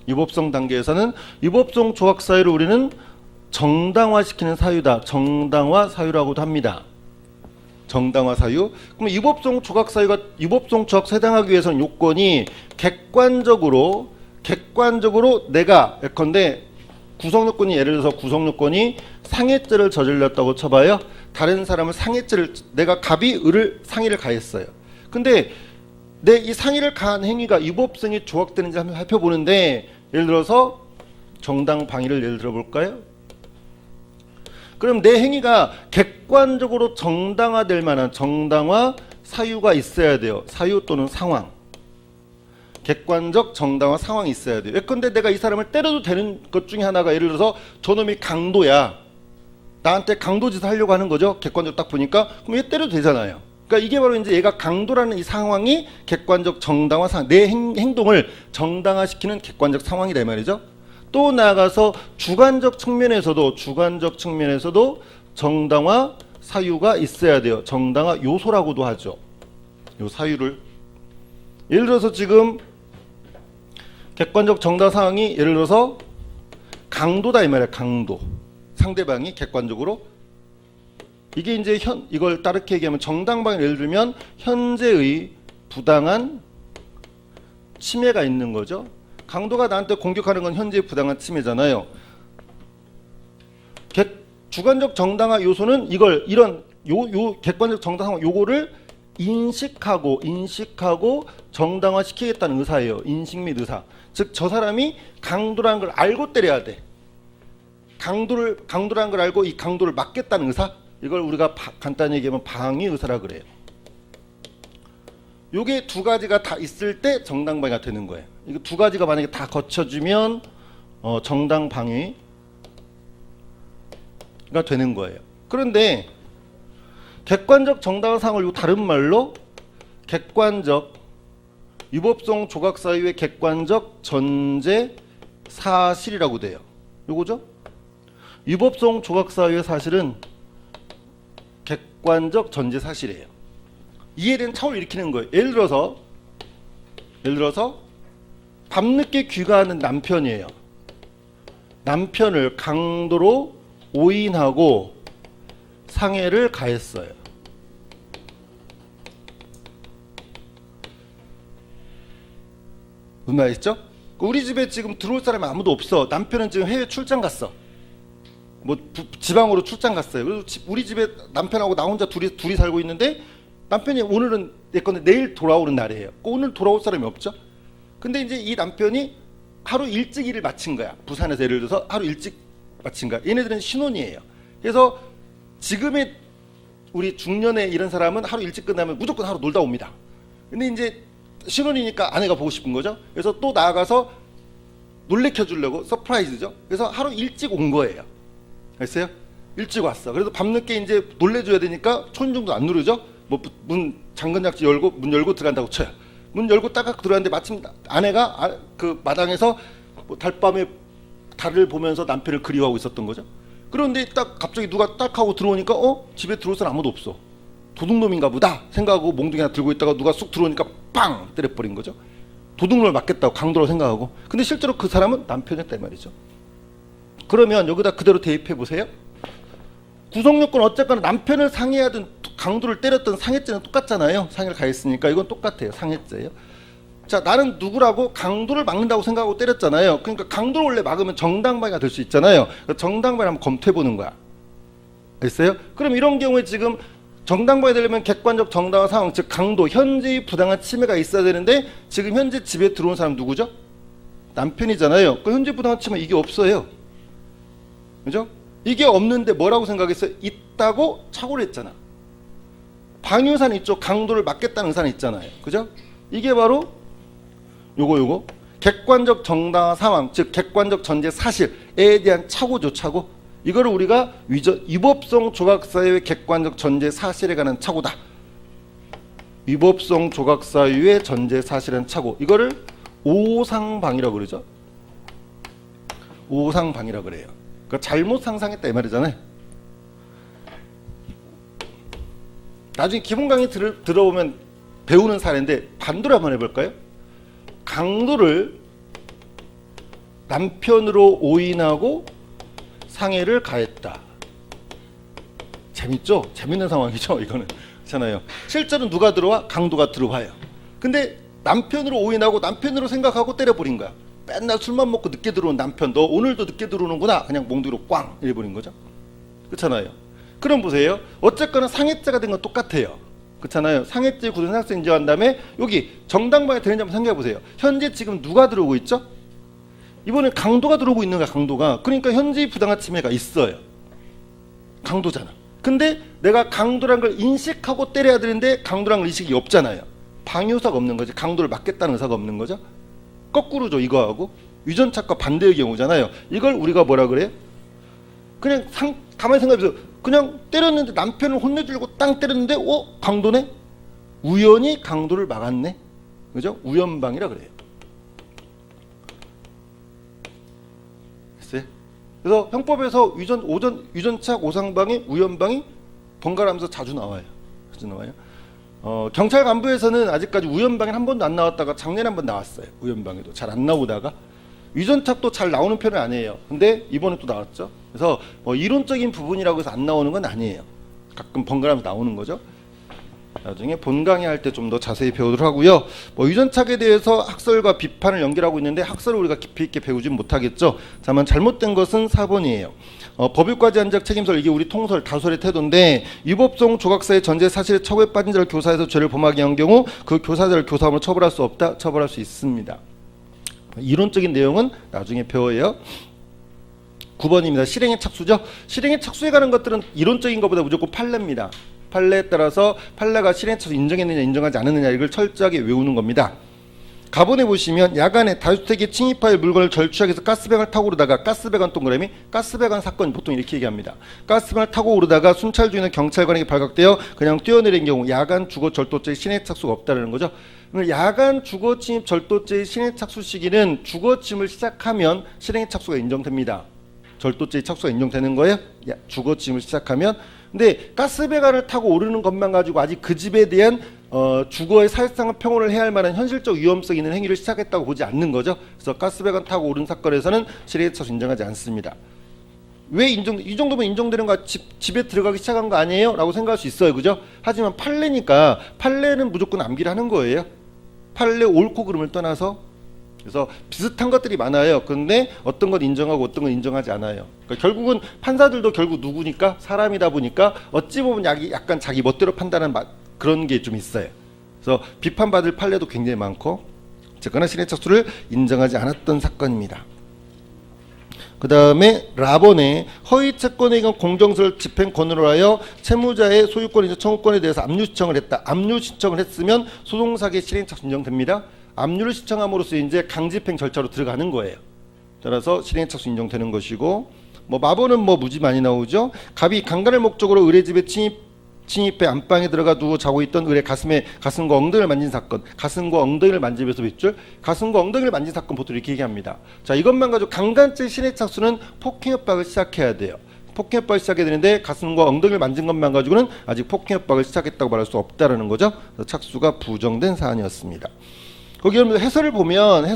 위법성 단계에서는 위법성 조각사유를 우리는 정당화시키는 사유다. 정당화 사유라고도 합니다. 정당화 사유. 그럼 위법성 조각사유가 위법성 조각사유에 해당하기 위해서는 요건이 객관적으로 내가 예컨대 구성요건이 예를 들어서 구성요건이 상해죄를 저질렀다고 쳐봐요. 다른 사람은 상해죄를 내가 갑이 을을 상해를 가했어요. 근데 내 이 상해를 가한 행위가 위법성이 조각되는지 한번 살펴보는데 예를 들어서 정당 방위를 예를 들어 볼까요? 그럼 내 행위가 객관적으로 정당화될 만한 정당화 사유가 있어야 돼요. 사유 또는 상황. 객관적 정당화 상황이 있어야 돼요. 예컨대 내가 이 사람을 때려도 되는 것 중에 하나가 예를 들어서 저놈이 강도야. 나한테 강도짓을 하려고 하는 거죠. 객관적으로 딱 보니까 그럼 얘 때려도 되잖아요. 그러니까 이게 바로 이제 얘가 강도라는 이 상황이 객관적 정당화 상황, 내 행동을 정당화시키는 객관적 상황이다 이 말이죠. 또 나아가서 주관적 측면에서도 정당화 사유가 있어야 돼요. 정당화 요소라고도 하죠. 요 사유를 예를 들어서 지금 객관적 정당화 상황이 예를 들어서 강도다 이 말이야. 강도. 상대방이 객관적으로 이게 이제 이걸 다르게 얘기하면 정당방위 예를 들면 현재의 부당한 침해가 있는 거죠. 강도가 나한테 공격하는 건 현재의 부당한 침해잖아요. 주관적 정당화 요소는 이런 객관적 정당화 상황 요거를 인식하고 정당화 시키겠다는 의사예요. 인식 및 의사. 즉 저 사람이 강도라는 걸 알고 때려야 돼. 강도라는 걸 알고 이 강도를 막겠다는 의사. 이걸 우리가 간단히 얘기하면 방위 의사라 그래요. 요게 두 가지가 다 있을 때 정당 방위가 되는 거예요. 이거 두 가지가 만약에 다 거쳐지면 정당 방위가 되는 거예요. 그런데 객관적 정당화 상황을 다른 말로 객관적 위법성 조각 사유의 객관적 전제 사실이라고 돼요. 요거죠? 위법성 조각 사유의 사실은 객관적 전제 사실이에요. 이해된 차원을 일으키는 거예요. 예를 들어서 밤늦게 귀가하는 남편이에요. 남편을 강도로 오인하고 상해를 가했어요. 무슨 말이죠? 우리 집에 지금 들어올 사람이 아무도 없어. 남편은 지금 해외 출장 갔어. 뭐 지방으로 출장 갔어요. 그래서 우리 집에 남편하고 나 혼자 둘이 살고 있는데 남편이 오늘은 예컨대 내일 돌아오는 날이에요. 오늘 돌아올 사람이 없죠. 근데 이제 이 남편이 하루 일찍 일을 마친 거야. 부산에서 예를 들어서 하루 일찍 마친 거야. 얘네들은 신혼이에요. 그래서 지금의 우리 중년의 이런 사람은 하루 일찍 끝나면 무조건 하루 놀다 옵니다. 근데 이제 신혼이니까 아내가 보고 싶은 거죠. 그래서 또 나아가서 놀래켜 주려고 서프라이즈죠. 그래서 하루 일찍 온 거예요. 알겠어요? 일찍 왔어. 그래서 밤늦게 이제 놀래줘야 되니까 초인종도 안 누르죠. 뭐 문 잠근약지 열고 문 열고 들어간다고 쳐요. 문 열고 따각 들어갔는데 마침 아내가 그 마당에서 뭐 달밤에 달을 보면서 남편을 그리워하고 있었던 거죠. 그런데 딱 갑자기 누가 딱 하고 들어오니까 집에 들어올 사람 아무도 없어. 도둑놈인가 보다 생각하고 몽둥이 하나 들고 있다가 누가 쑥 들어오니까 빵 때려버린 거죠. 도둑놈을 맞겠다고 강도로 생각하고. 근데 실제로 그 사람은 남편이었단 말이죠. 그러면 여기다 그대로 대입해 보세요. 구성요건 어쨌거나 남편을 상해하든 강도를 때렸던 상해죄는 똑같잖아요. 상해를 가했으니까 이건 똑같아요. 상해죄예요. 자, 나는 누구라고 강도를 막는다고 생각하고 때렸잖아요. 그러니까 강도를 원래 막으면 정당방위가 될 수 있잖아요. 정당방위를 한번 검토해 보는 거야. 알겠어요? 그럼 이런 경우에 지금 정당방위 되려면 객관적 정당화 상황, 즉 강도, 현재의 부당한 침해가 있어야 되는데 지금 현재 집에 들어온 사람 누구죠? 남편이잖아요. 그 현재 부당한 침해 이게 없어요. 그죠? 이게 없는데 뭐라고 생각했어요? 있다고 착오를 했잖아. 방위 의사는 있죠. 강도를 막겠다는 의사는 있잖아요. 그죠? 이게 바로 요거 객관적 정당화 상황, 즉 객관적 전제 사실에 대한 착오죠. 착오. 이거를 우리가 위법성 조각사유의 객관적 전제 사실에 관한 착오다. 위법성 조각 사유의 전제 사실은 착오. 이거를 오상방이라고 그러죠. 오상방이라고 그래요. 그러니까 잘못 상상했다 이 말이잖아요. 나중에 기본 강의 들어보면 배우는 사례인데 반대로 한번 해볼까요? 강도를 남편으로 오인하고 상해를 가했다. 재밌죠? 재밌는 상황이죠. 이거는 그렇잖아요. 실제로 누가 들어와? 강도가 들어와요. 근데 남편으로 오인하고 남편으로 생각하고 때려버린 거야. 맨날 술만 먹고 늦게 들어온 남편, 너 오늘도 늦게 들어오는구나. 그냥 몽둥이로 꽝 이래버린 거죠. 그렇잖아요. 그럼 보세요. 어쨌거나 상해죄가 된 건 똑같아요. 그렇잖아요. 상해죄 구성 생각성 인정한 다음에 여기 정당방위 되는지 한번 생각해 보세요. 현재 지금 누가 들어오고 있죠? 이번에 강도가 들어오고 있는 거야. 강도가. 그러니까 현재 부당한 침해가 있어요. 강도잖아. 근데 내가 강도란 걸 인식하고 때려야 되는데 강도란 걸 인식이 없잖아요. 방위 의사가 없는 거지. 강도를 막겠다는 의사가 없는 거죠. 거꾸로죠. 이거하고 유전착과 반대의 경우잖아요. 이걸 우리가 뭐라 그래요? 그냥 가만히 생각해보세요. 그냥 때렸는데 남편을 혼내주려고 땅 때렸는데 강도네? 우연히 강도를 막았네. 그죠? 우연방이라 그래요. 됐어요? 그래서 형법에서 유전착 오상방이 우연방이 번갈아가면서 자주 나와요. 자주 나와요. 경찰 간부에서는 아직까지 우연방이 한 번도 안 나왔다가 작년에 한 번 나왔어요. 우연방에도 잘 안 나오다가 유전착도 잘 나오는 편은 아니에요. 근데 이번에 또 나왔죠. 그래서 이론적인 부분이라고 해서 안 나오는 건 아니에요. 가끔 번갈아가면서 나오는 거죠. 나중에 본 강의 할 때 좀 더 자세히 배우도록 하고요. 유전착에 대해서 학설과 비판을 연결하고 있는데 학설을 우리가 깊이 있게 배우진 못하겠죠. 다만 잘못된 것은 4번이에요. 법유과제 한적 책임설, 이게 우리 통설 다설의 태도인데 위법성 조각사의 전제 사실에 처벌에 빠진 자를 교사에서 죄를 범하게 한 경우 그 교사자를 교사함으로 처벌할 수 없다. 처벌할 수 있습니다. 이론적인 내용은 나중에 배워요. 9번입니다. 실행의 착수죠. 실행의 착수에 관한 것들은 이론적인 것보다 무조건 판례입니다. 판례에 따라서 판례가 실행의 착수 인정했느냐 인정하지 않았느냐 이걸 철저하게 외우는 겁니다. 가본에 보시면 야간에 다주택에 침입하여 물건을 절취하기 위해서 가스배관을 타고 오르다가 가스배관 동그라미 가스배관 사건 보통 이렇게 얘기합니다. 가스배관을 타고 오르다가 순찰 중에 경찰관에게 발각되어 그냥 뛰어내린 경우 야간 주거 절도죄의 실행 착수가 없다는 거죠. 야간 주거 침입 절도죄의 실행 착수 시기는 주거 침입을 시작하면 실행의 착수가 인정됩니다. 절도죄의 착수가 인정되는 거예요. 주거 침입을 시작하면. 근데 가스배관을 타고 오르는 것만 가지고 아직 그 집에 대한 주거의 사실상의 평온을 해야 할 만한 현실적 위험성 있는 행위를 시작했다고 보지 않는 거죠. 그래서 가스배관 타고 오른 사건에서는 실행의 착수 인정하지 않습니다. 왜 이 정도면 인정되는 거 집에 들어가기 시작한 거 아니에요? 라고 생각할 수 있어요. 그죠? 하지만 판례니까 판례는 무조건 암기를 하는 거예요. 판례 옳고 그름을 떠나서. 그래서 비슷한 것들이 많아요. 그런데 어떤 건 인정하고 어떤 건 인정하지 않아요. 그러니까 결국은 판사들도 결국 누구니까 사람이다 보니까 어찌 보면 약간 자기 멋대로 판단하는 그런 게 좀 있어요. 그래서 비판받을 판례도 굉장히 많고 어쨌거나 실행 착수를 인정하지 않았던 사건입니다. 그 다음에 라본의 허위 채권에 의한 공정설 집행권으로 하여 채무자의 소유권이나 청구권에 대해서 압류 신청을 했다. 압류 신청을 했으면 소송사기의 실행 착수 인정됩니다. 압류를 신청함으로써 이제 강집행 절차로 들어가는 거예요. 따라서 실행 착수 인정되는 것이고, 마본은 무지 많이 나오죠. 갑이 강간을 목적으로 의뢰집에 침입해 안방에 들어가 두고 자고 있던 의뢰 가슴과 엉덩이를 만진 사건. 가슴과 엉덩이를 만지면서 빗줄. 가슴과 엉덩이를 만진 사건 보통 이렇게 얘기합니다. 자, 이것만 가지고 강간죄 실행 착수는 폭행협박을 시작해야 돼요. 폭행협박을 시작해야 되는데 가슴과 엉덩이를 만진 것만 가지고는 아직 폭행협박을 시작했다고 말할 수 없다라는 거죠. 착수가 부정된 사안이었습니다. 거기 해설을 보면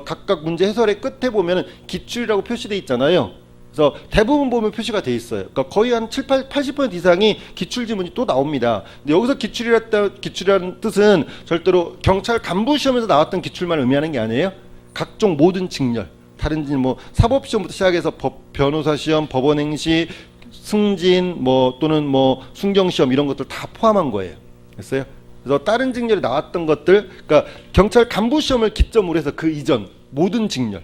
각각 문제 해설의 끝에 보면 기출이라고 표시되어 있잖아요. 그래서 대부분 보면 표시가 돼 있어요. 그러니까 거의 한 80% 이상이 기출 지문이 또 나옵니다. 근데 여기서 기출이라는 뜻은 절대로 경찰 간부 시험에서 나왔던 기출만 의미하는 게 아니에요. 각종 모든 직렬, 다른 사법 시험부터 시작해서 변호사 시험, 법원 행시, 승진 또는 순경 시험 이런 것들 다 포함한 거예요. 됐어요? 그래서 다른 직렬이 나왔던 것들, 그러니까 경찰 간부 시험을 기점으로 해서 그 이전 모든 직렬,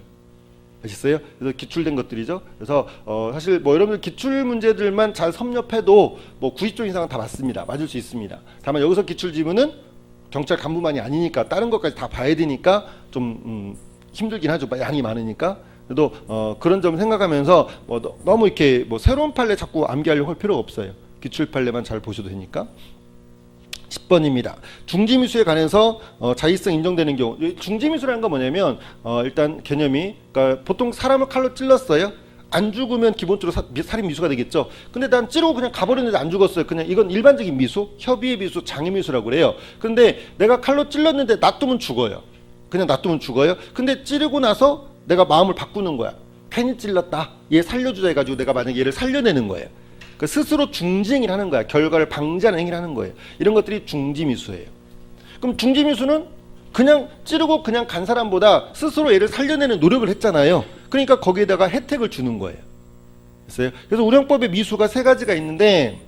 아시겠어요? 그래서 기출된 것들이죠. 그래서 사실 여러분들 기출 문제들만 잘 섭렵해도 90점 이상은 다 맞습니다. 맞을 수 있습니다. 다만 여기서 기출 지문은 경찰 간부만이 아니니까 다른 것까지 다 봐야 되니까 좀 힘들긴 하죠. 양이 많으니까. 그래도 그런 점 생각하면서 너무 이렇게 새로운 판례 자꾸 암기하려고 할 필요가 없어요. 기출 판례만 잘 보셔도 되니까. 10번입니다. 중지미수에 관해서 자의성 인정되는 경우. 중지미수라는 건 뭐냐면 일단 개념이, 그러니까 보통 사람을 칼로 찔렀어요. 안 죽으면 기본적으로 살인 미수가 되겠죠. 근데 난 찌르고 그냥 가버렸는데 안 죽었어요. 그냥 이건 일반적인 미수, 협의의 미수, 장애 미수라고 그래요. 근데 내가 칼로 찔렀는데 놔두면 죽어요. 그냥 놔두면 죽어요. 근데 찌르고 나서 내가 마음을 바꾸는 거야. 괜히 찔렀다, 얘 살려주자 해가지고 내가 만약에 얘를 살려내는 거예요. 그 스스로 중지행위를 하는 거야. 결과를 방지하는 행위를 하는 거예요. 이런 것들이 중지미수예요. 그럼 중지미수는 그냥 찌르고 그냥 간 사람보다 스스로 얘를 살려내는 노력을 했잖아요. 그러니까 거기에다가 혜택을 주는 거예요. 그래서 우량법의 미수가 세 가지가 있는데,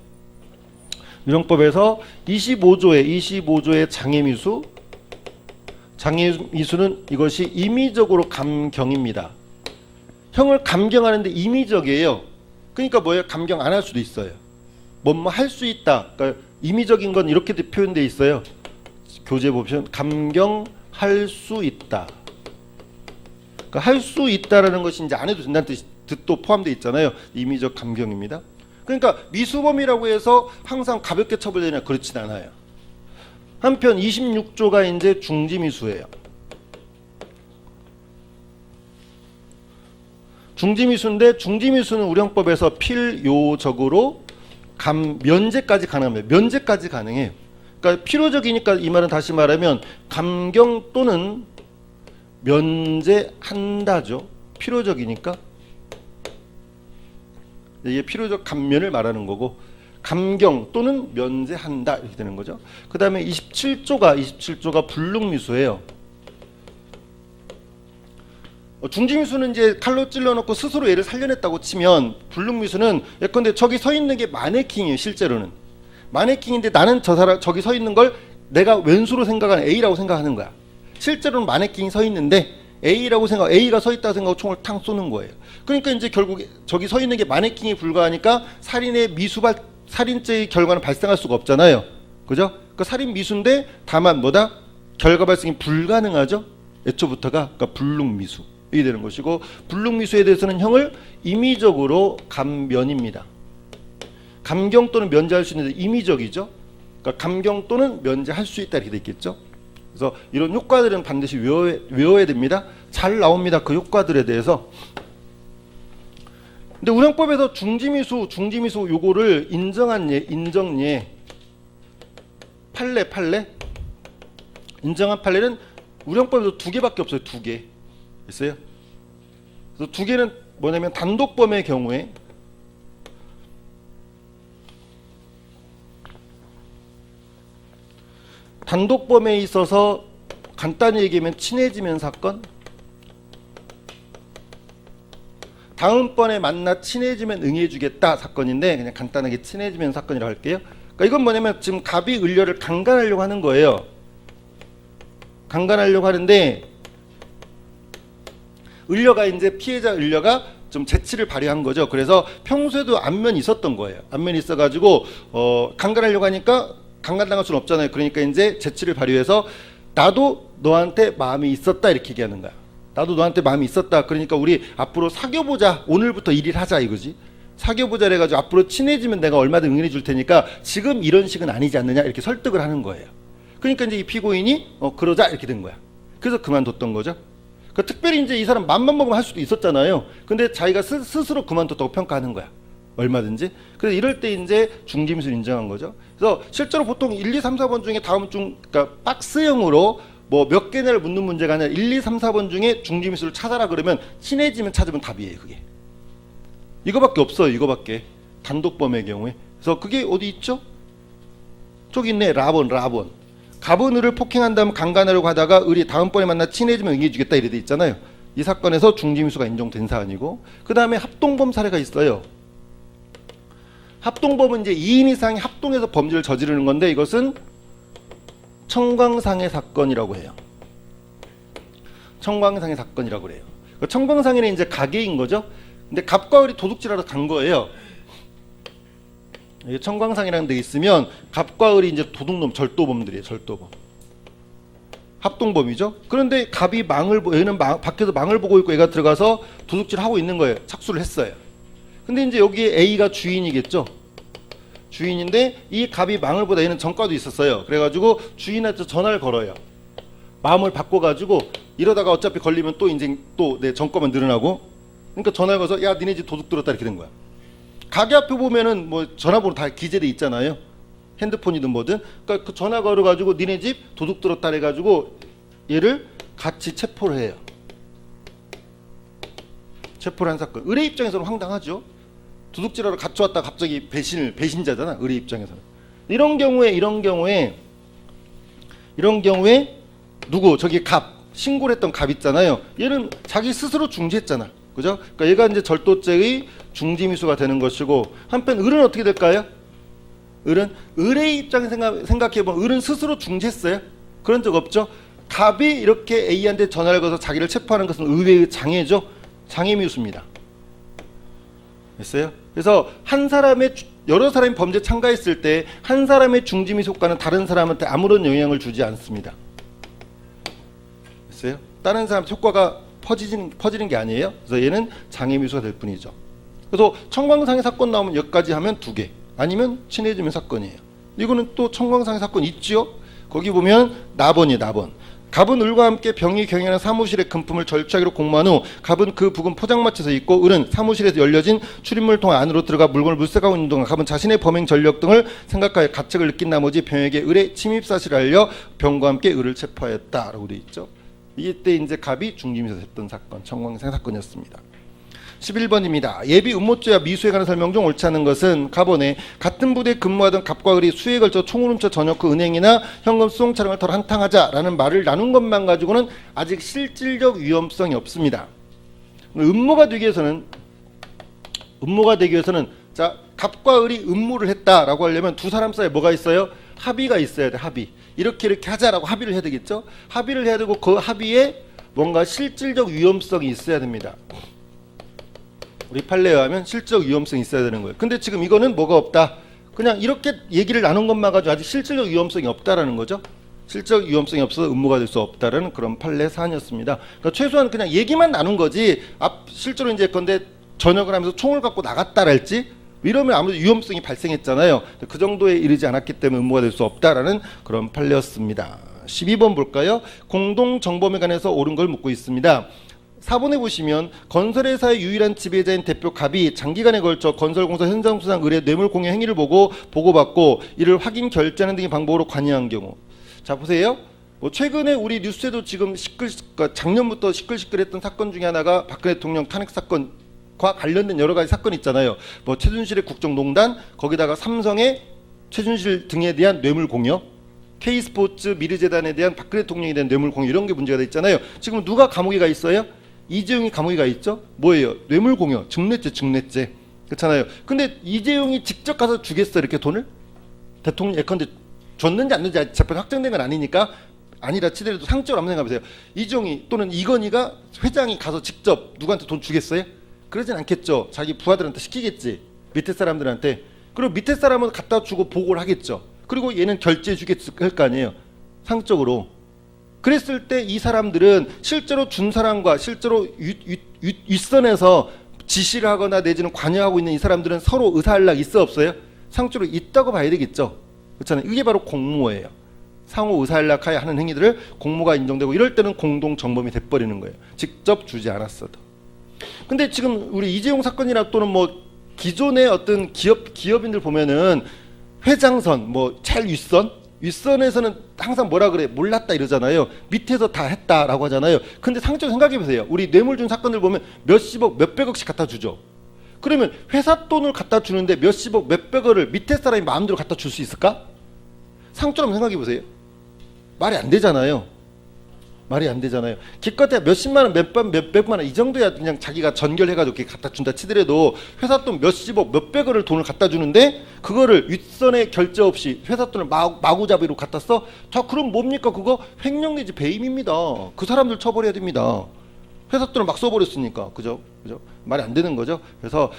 우량법에서 25조의 장애미수, 장애미수는 이것이 임의적으로 감경입니다. 형을 감경하는데 임의적이에요. 그러니까 뭐예요? 감경 안 할 수도 있어요. 뭐뭐 할 수 있다. 그러니까 임의적인 건 이렇게 표현되어 있어요. 교재 보시면 감경할 수 있다. 그러니까 할 수 있다라는 것이 이제 안 해도 된다는 뜻도 포함되어 있잖아요. 임의적 감경입니다. 그러니까 미수범이라고 해서 항상 가볍게 처벌되냐, 그렇진 않아요. 한편 26조가 이제 중지미수예요. 중지미수인데, 중지미수는 우량법에서 필요적으로 면제까지 가능합니다. 면제까지 가능해요. 그러니까 필요적이니까 이 말은 다시 말하면 감경 또는 면제한다죠. 필요적이니까. 이게 필요적 감면을 말하는 거고, 감경 또는 면제한다 이렇게 되는 거죠. 그 다음에 27조가 불능미수예요. 중지미수는 이제 칼로 찔러놓고 스스로 얘를 살려냈다고 치면, 불능미수는 예컨대 저기 서 있는 게 마네킹이에요. 실제로는 마네킹인데 나는 저기 서 있는 걸 내가 왼수로 생각하는 A라고 생각하는 거야. 실제로는 마네킹이 서 있는데 A라고 A가 서 있다고 생각하고 총을 탕 쏘는 거예요. 그러니까 이제 결국 저기 서 있는 게 마네킹에 불과하니까 살인죄의 결과는 발생할 수가 없잖아요. 그죠? 그 살인 미수인데 다만 뭐다? 결과 발생이 불가능하죠. 애초부터가. 그러니까 불능미수 이게 되는 것이고, 불능미수에 대해서는 형을 임의적으로 감면입니다. 감경 또는 면제할 수 있는데 임의적이죠. 그러니까 감경 또는 면제할 수 있다 이렇게 돼 있겠죠. 그래서 이런 효과들은 반드시 외워야 됩니다. 잘 나옵니다. 그 효과들에 대해서. 근데 우량법에서 중지미수 요거를 인정예 판례 인정한 판례는 우량법에서 2개밖에 없어요. 2개 있어요. 그래서 2개는 뭐냐면, 단독범의 경우에 단독범에 있어서 간단히 얘기하면 친해지면 사건, 다음번에 만나 친해지면 응해주겠다 사건인데, 그냥 간단하게 친해지면 사건이라고 할게요. 그러니까 이건 뭐냐면 지금 갑이 을려를 강간하려고 하는 거예요. 강간하려고 하는데, 을려가 이제 피해자 을려가 좀 재치를 발휘한 거죠. 그래서 평소에도 안면이 있었던 거예요. 안면이 있어가지고 강간하려고 하니까 강간당할 수는 없잖아요. 그러니까 이제 재치를 발휘해서 나도 너한테 마음이 있었다 이렇게 얘기하는 거야. 나도 너한테 마음이 있었다. 그러니까 우리 앞으로 사귀어보자. 오늘부터 1일 하자 이거지. 사귀어보자 해가지고 앞으로 친해지면 내가 얼마든 응인해 줄 테니까 지금 이런 식은 아니지 않느냐 이렇게 설득을 하는 거예요. 그러니까 이제 이 피고인이 그러자 이렇게 된 거야. 그래서 그만뒀던 거죠. 그 특별히 이제 이 사람 맘만 먹으면 할 수도 있었잖아요. 근데 자기가 스스로 그만뒀다고 평가하는 거야. 얼마든지. 그래서 이럴 때 이제 중지미수를 인정한 거죠. 그래서 실제로 보통 1, 2, 3, 4번 중에 다음 그러니까 박스형으로 뭐 몇 개냐를 묻는 문제가 아니라 1, 2, 3, 4번 중에 중지미수를 찾아라 그러면 친해지면 찾으면 답이에요. 그게. 이거밖에 없어요. 이거밖에. 단독범의 경우에. 그래서 그게 어디 있죠? 저기 있네. 라본. 갑은 을을 폭행한 다음 강간하려고 하다가 을이 다음번에 만나 친해지면 응해주겠다 이래 돼 있잖아요. 이 사건에서 중지미수가 인정된 사안이고, 그 다음에 합동범 사례가 있어요. 합동범은 이제 2인 이상이 합동해서 범죄를 저지르는 건데, 이것은 청광상해 사건이라고 해요. 청광상해 사건이라고 그래요. 청광상해는 이제 가계인 거죠. 근데 갑과 을이 도둑질하러 간 거예요. 청광상이라는 데 있으면 갑과 을이 이제 도둑놈, 절도범들이에요. 절도범. 합동범이죠. 그런데 갑이 얘는 밖에서 망을 보고 있고 얘가 들어가서 도둑질하고 있는 거예요. 착수를 했어요. 근데 이제 여기에 A가 주인이겠죠. 주인인데 이 갑이 망을 보다 얘는 전과도 있었어요. 그래가지고 주인한테 전화를 걸어요. 마음을 바꿔가지고 이러다가 어차피 걸리면 또 이제 또 내 전과만 늘어나고, 그러니까 전화를 걸어서 야 니네 집 도둑 들었다 이렇게 된 거야. 가게 앞에 보면은 뭐 전화번호 다 기재돼 있잖아요. 핸드폰이든 뭐든. 그러니까 그 전화 걸어가지고 니네 집 도둑 들었다 해가지고 얘를 같이 체포를 해요. 체포를 한 사건. 의뢰 입장에서는 황당하죠. 도둑질하러 같이 왔다 갑자기 배신자잖아. 의뢰 입장에서는. 이런 경우에 누구 저기 갑 신고를 했던 갑 있잖아요. 얘는 자기 스스로 중지했잖아. 그죠? 그러니까 얘가 이제 절도죄의 중지미수가 되는 것이고, 한편 을은 어떻게 될까요? 을은 을의 입장에 생각해보면 을은 스스로 중지했어요. 그런 적 없죠. 갑이 이렇게 A한테 전화를 걸어서 자기를 체포하는 것은 의외의 장애죠. 장애미수입니다. 됐어요? 그래서 여러 사람이 범죄에 참가했을 때 한 사람의 중지미수과는 다른 사람한테 아무런 영향을 주지 않습니다. 됐어요? 다른 사람한테 효과가 퍼지는 게 아니에요. 그래서 얘는 장애미수가 될 뿐이죠. 그래서 청광상의 사건 나오면 여기까지 하면 2개, 아니면 친해지면 사건이에요. 이거는 또 청광상의 사건 있지요. 거기 보면 나번이에요. 나번. 갑은 을과 함께 병이 경영하는 사무실의 금품을 절취하기로 공모한 후 갑은 그 부근 포장마차에서 있고 을은 사무실에서 열려진 출입문을 통해 안으로 들어가 물건을 물색하고 있는 동안 갑은 자신의 범행 전력 등을 생각하여 가책을 느낀 나머지 병에게 을의 침입 사실을 알려 병과 함께 을을 체포하였다라고 되어 있죠. 이때 이제 갑이 중지미수 했던 사건, 청광상 사건이었습니다. 11번입니다. 예비 음모죄와 미수에 관한 설명 중 옳지 않은 것은 가번에 같은 부대에 근무하던 갑과 을이 수에 걸쳐 총을 훔쳐 저녁 후 은행이나 현금 수송 차량을 털어 한탕하자라는 말을 나눈 것만 가지고는 아직 실질적 위험성이 없습니다. 음모가 되기 위해서는 자, 갑과 을이 음모를 했다라고 하려면 두 사람 사이에 뭐가 있어요? 합의가 있어야 돼. 합의. 이렇게 하자라고 합의를 해야 되겠죠. 합의를 해야 되고 그 합의에 뭔가 실질적 위험성이 있어야 됩니다. 우리 판례에 의하면 실질적 위험성이 있어야 되는 거예요. 근데 지금 이거는 뭐가 없다. 그냥 이렇게 얘기를 나눈 것만 가지고 아직 실질적 위험성이 없다라는 거죠. 실질적 위험성이 없어서 음모가 될 수 없다라는 그런 판례 사안이었습니다. 그러니까 최소한 그냥 얘기만 나눈 거지. 실제로 이제 건데 전역을 하면서 총을 갖고 나갔다랄지 이러면 아무래도 위험성이 발생했잖아요. 그 정도에 이르지 않았기 때문에 음모가 될 수 없다라는 그런 판례였습니다. 12번 볼까요? 공동정범에 관해서 옳은 걸 묻고 있습니다. 4번에 보시면 건설회사의 유일한 지배자인 대표 갑이 장기간에 걸쳐 건설공사 현장 수상 의뢰 뇌물 공여 행위를 보고받고 이를 확인 결제하는 등의 방법으로 관여한 경우. 자 보세요. 최근에 우리 뉴스에도 지금 작년부터 시끌시끌했던 사건 중에 하나가 박근혜 대통령 탄핵 사건과 관련된 여러 가지 사건이 있잖아요. 최순실의 국정농단, 거기다가 삼성의 최순실 등에 대한 뇌물 공여, K스포츠 미르재단에 대한 박근혜 대통령에 대한 뇌물 공여, 이런 게 문제가 돼 있잖아요. 지금 누가 감옥에 가 있어요? 이재용이 감옥에 가 있죠. 뭐예요? 뇌물 공여, 증례죄. 그렇잖아요. 근데 이재용이 직접 가서 주겠어 이렇게 돈을? 대통령 예컨대 줬는지 안 줬는지 재판 확정된 건 아니니까 아니라 치더라도 상적으로 한번 생각해보세요. 이재용이 또는 이건희가 회장이 가서 직접 누구한테 돈 주겠어요? 그러진 않겠죠. 자기 부하들한테 시키겠지. 밑에 사람들한테. 그리고 밑에 사람은 갖다 주고 보고를 하겠죠. 그리고 얘는 결제해 주겠을 거 아니에요. 상적으로. 그랬을 때 이 사람들은 실제로 준 사람과 실제로 윗선에서 지시를 하거나 내지는 관여하고 있는 이 사람들은 서로 의사연락 있어 없어요? 상적으로 있다고 봐야 되겠죠. 그렇잖아요. 이게 바로 공모예요. 상호 의사연락하여 하는 행위들을 공모가 인정되고 이럴 때는 공동정범이 돼버리는 거예요. 직접 주지 않았어도. 근데 지금 우리 이재용 사건이나 또는 기존의 어떤 기업인들 보면은 회장선, 제일 윗선에서는 항상 뭐라 그래? 몰랐다 이러잖아요. 밑에서 다 했다라고 하잖아요. 근데 상적으로 생각해보세요. 우리 뇌물 준 사건들 보면 몇십억, 몇백억씩 갖다 주죠. 그러면 회사 돈을 갖다 주는데 몇십억, 몇백억을 밑에 사람이 마음대로 갖다 줄 수 있을까? 상적으로 생각해보세요. 말이 안 되잖아요. 기껏해야 몇십만 원, 몇백만 원 이 정도야 그냥 자기가 전결해가지고 이렇게 갖다 준다 치더라도 회사 돈 몇십억, 몇백억을 돈을 갖다 주는데 그거를 윗선에 결제 없이 회사 돈을 마구잡이로 갖다 써? 자 그럼 뭡니까? 그거 횡령 내지 배임입니다. 그 사람들 처벌해야 됩니다. 회사 돈을 막 써버렸으니까. 그죠? 말이 안 되는 거죠. 그래서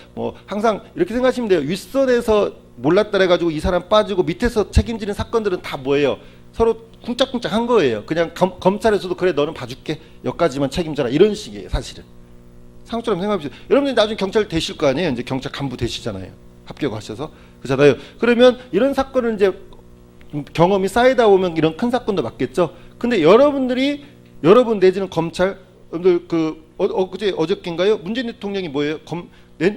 항상 이렇게 생각하시면 돼요. 윗선에서 몰랐다 해가지고 이 사람 빠지고 밑에서 책임지는 사건들은 다 뭐예요? 서로 쿵짝쿵짝 한 거예요. 그냥 검찰에서도 그래 너는 봐줄게. 여기까지만 책임져라. 이런 식이에요. 사실은. 상처럼 생각해보세요. 여러분들 나중에 경찰 되실 거 아니에요. 이제 경찰 간부 되시잖아요. 합격하셔서. 그렇잖아요. 그러면 이런 사건을 이제 경험이 쌓이다 보면 이런 큰 사건도 맞겠죠. 근데 여러분 내지는 검찰, 여러분들 어저께인가요? 문재인 대통령이 뭐예요?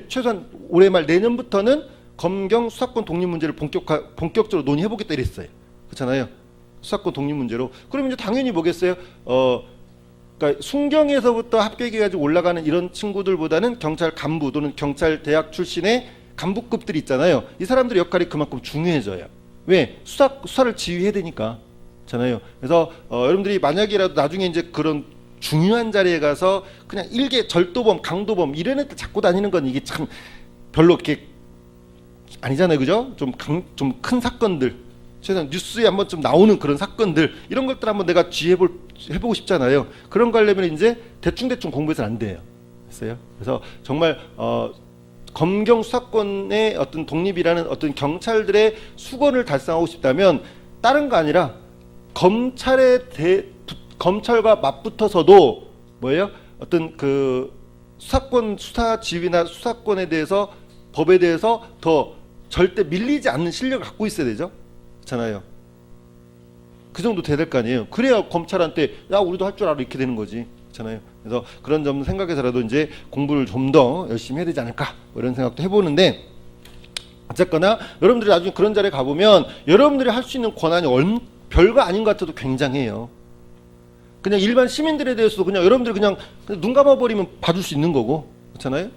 최소한 올해 말 내년부터는 검경 수사권 독립 문제를 본격적으로 논의해보겠다 이랬어요. 그렇잖아요. 수사권 독립 문제로. 그러면 이제 당연히 뭐겠어요? 그러니까 순경에서부터 합격해가지고 올라가는 이런 친구들보다는 경찰 간부 또는 경찰 대학 출신의 간부급들이 있잖아요. 이 사람들의 역할이 그만큼 중요해져요. 왜? 수사를 지휘해야 되니까. 잖아요. 그래서 여러분들이 만약이라도 나중에 이제 그런 중요한 자리에 가서 그냥 일개 절도범, 강도범 이런 애들 잡고 다니는 건 이게 참 별로 이렇게 아니잖아요, 그죠? 좀 큰 사건들, 최소한 뉴스에 한번 좀 나오는 그런 사건들 이런 것들 한번 내가 해보고 싶잖아요. 그런 거 하려면 이제 대충 공부해서는 안 돼요. 됐어요? 그래서 정말 검경 수사권의 어떤 독립이라는 어떤 경찰들의 수건을 달성하고 싶다면 다른 거 아니라 검찰과 맞붙어서도 뭐예요? 어떤 그 수사 지휘나 수사권에 대해서 법에 대해서 더 절대 밀리지 않는 실력을 갖고 있어야 되죠. 그렇잖아요. 그 정도 돼야 될 거 아니에요. 그래야 검찰한테 야 우리도 할 줄 알아 이렇게 되는 거지. 그렇잖아요. 그래서 그런 점 생각해서라도 이제 공부를 좀 더 열심히 해야 되지 않을까 뭐 이런 생각도 해보는데 어쨌거나 여러분들이 나중에 그런 자리에 가보면 여러분들이 할 수 있는 권한이 별거 아닌 것 같아도 굉장해요. 그냥 일반 시민들에 대해서도 그냥 여러분들이 그냥 눈 감아버리면 봐줄 수 있는 거고 그렇잖아요.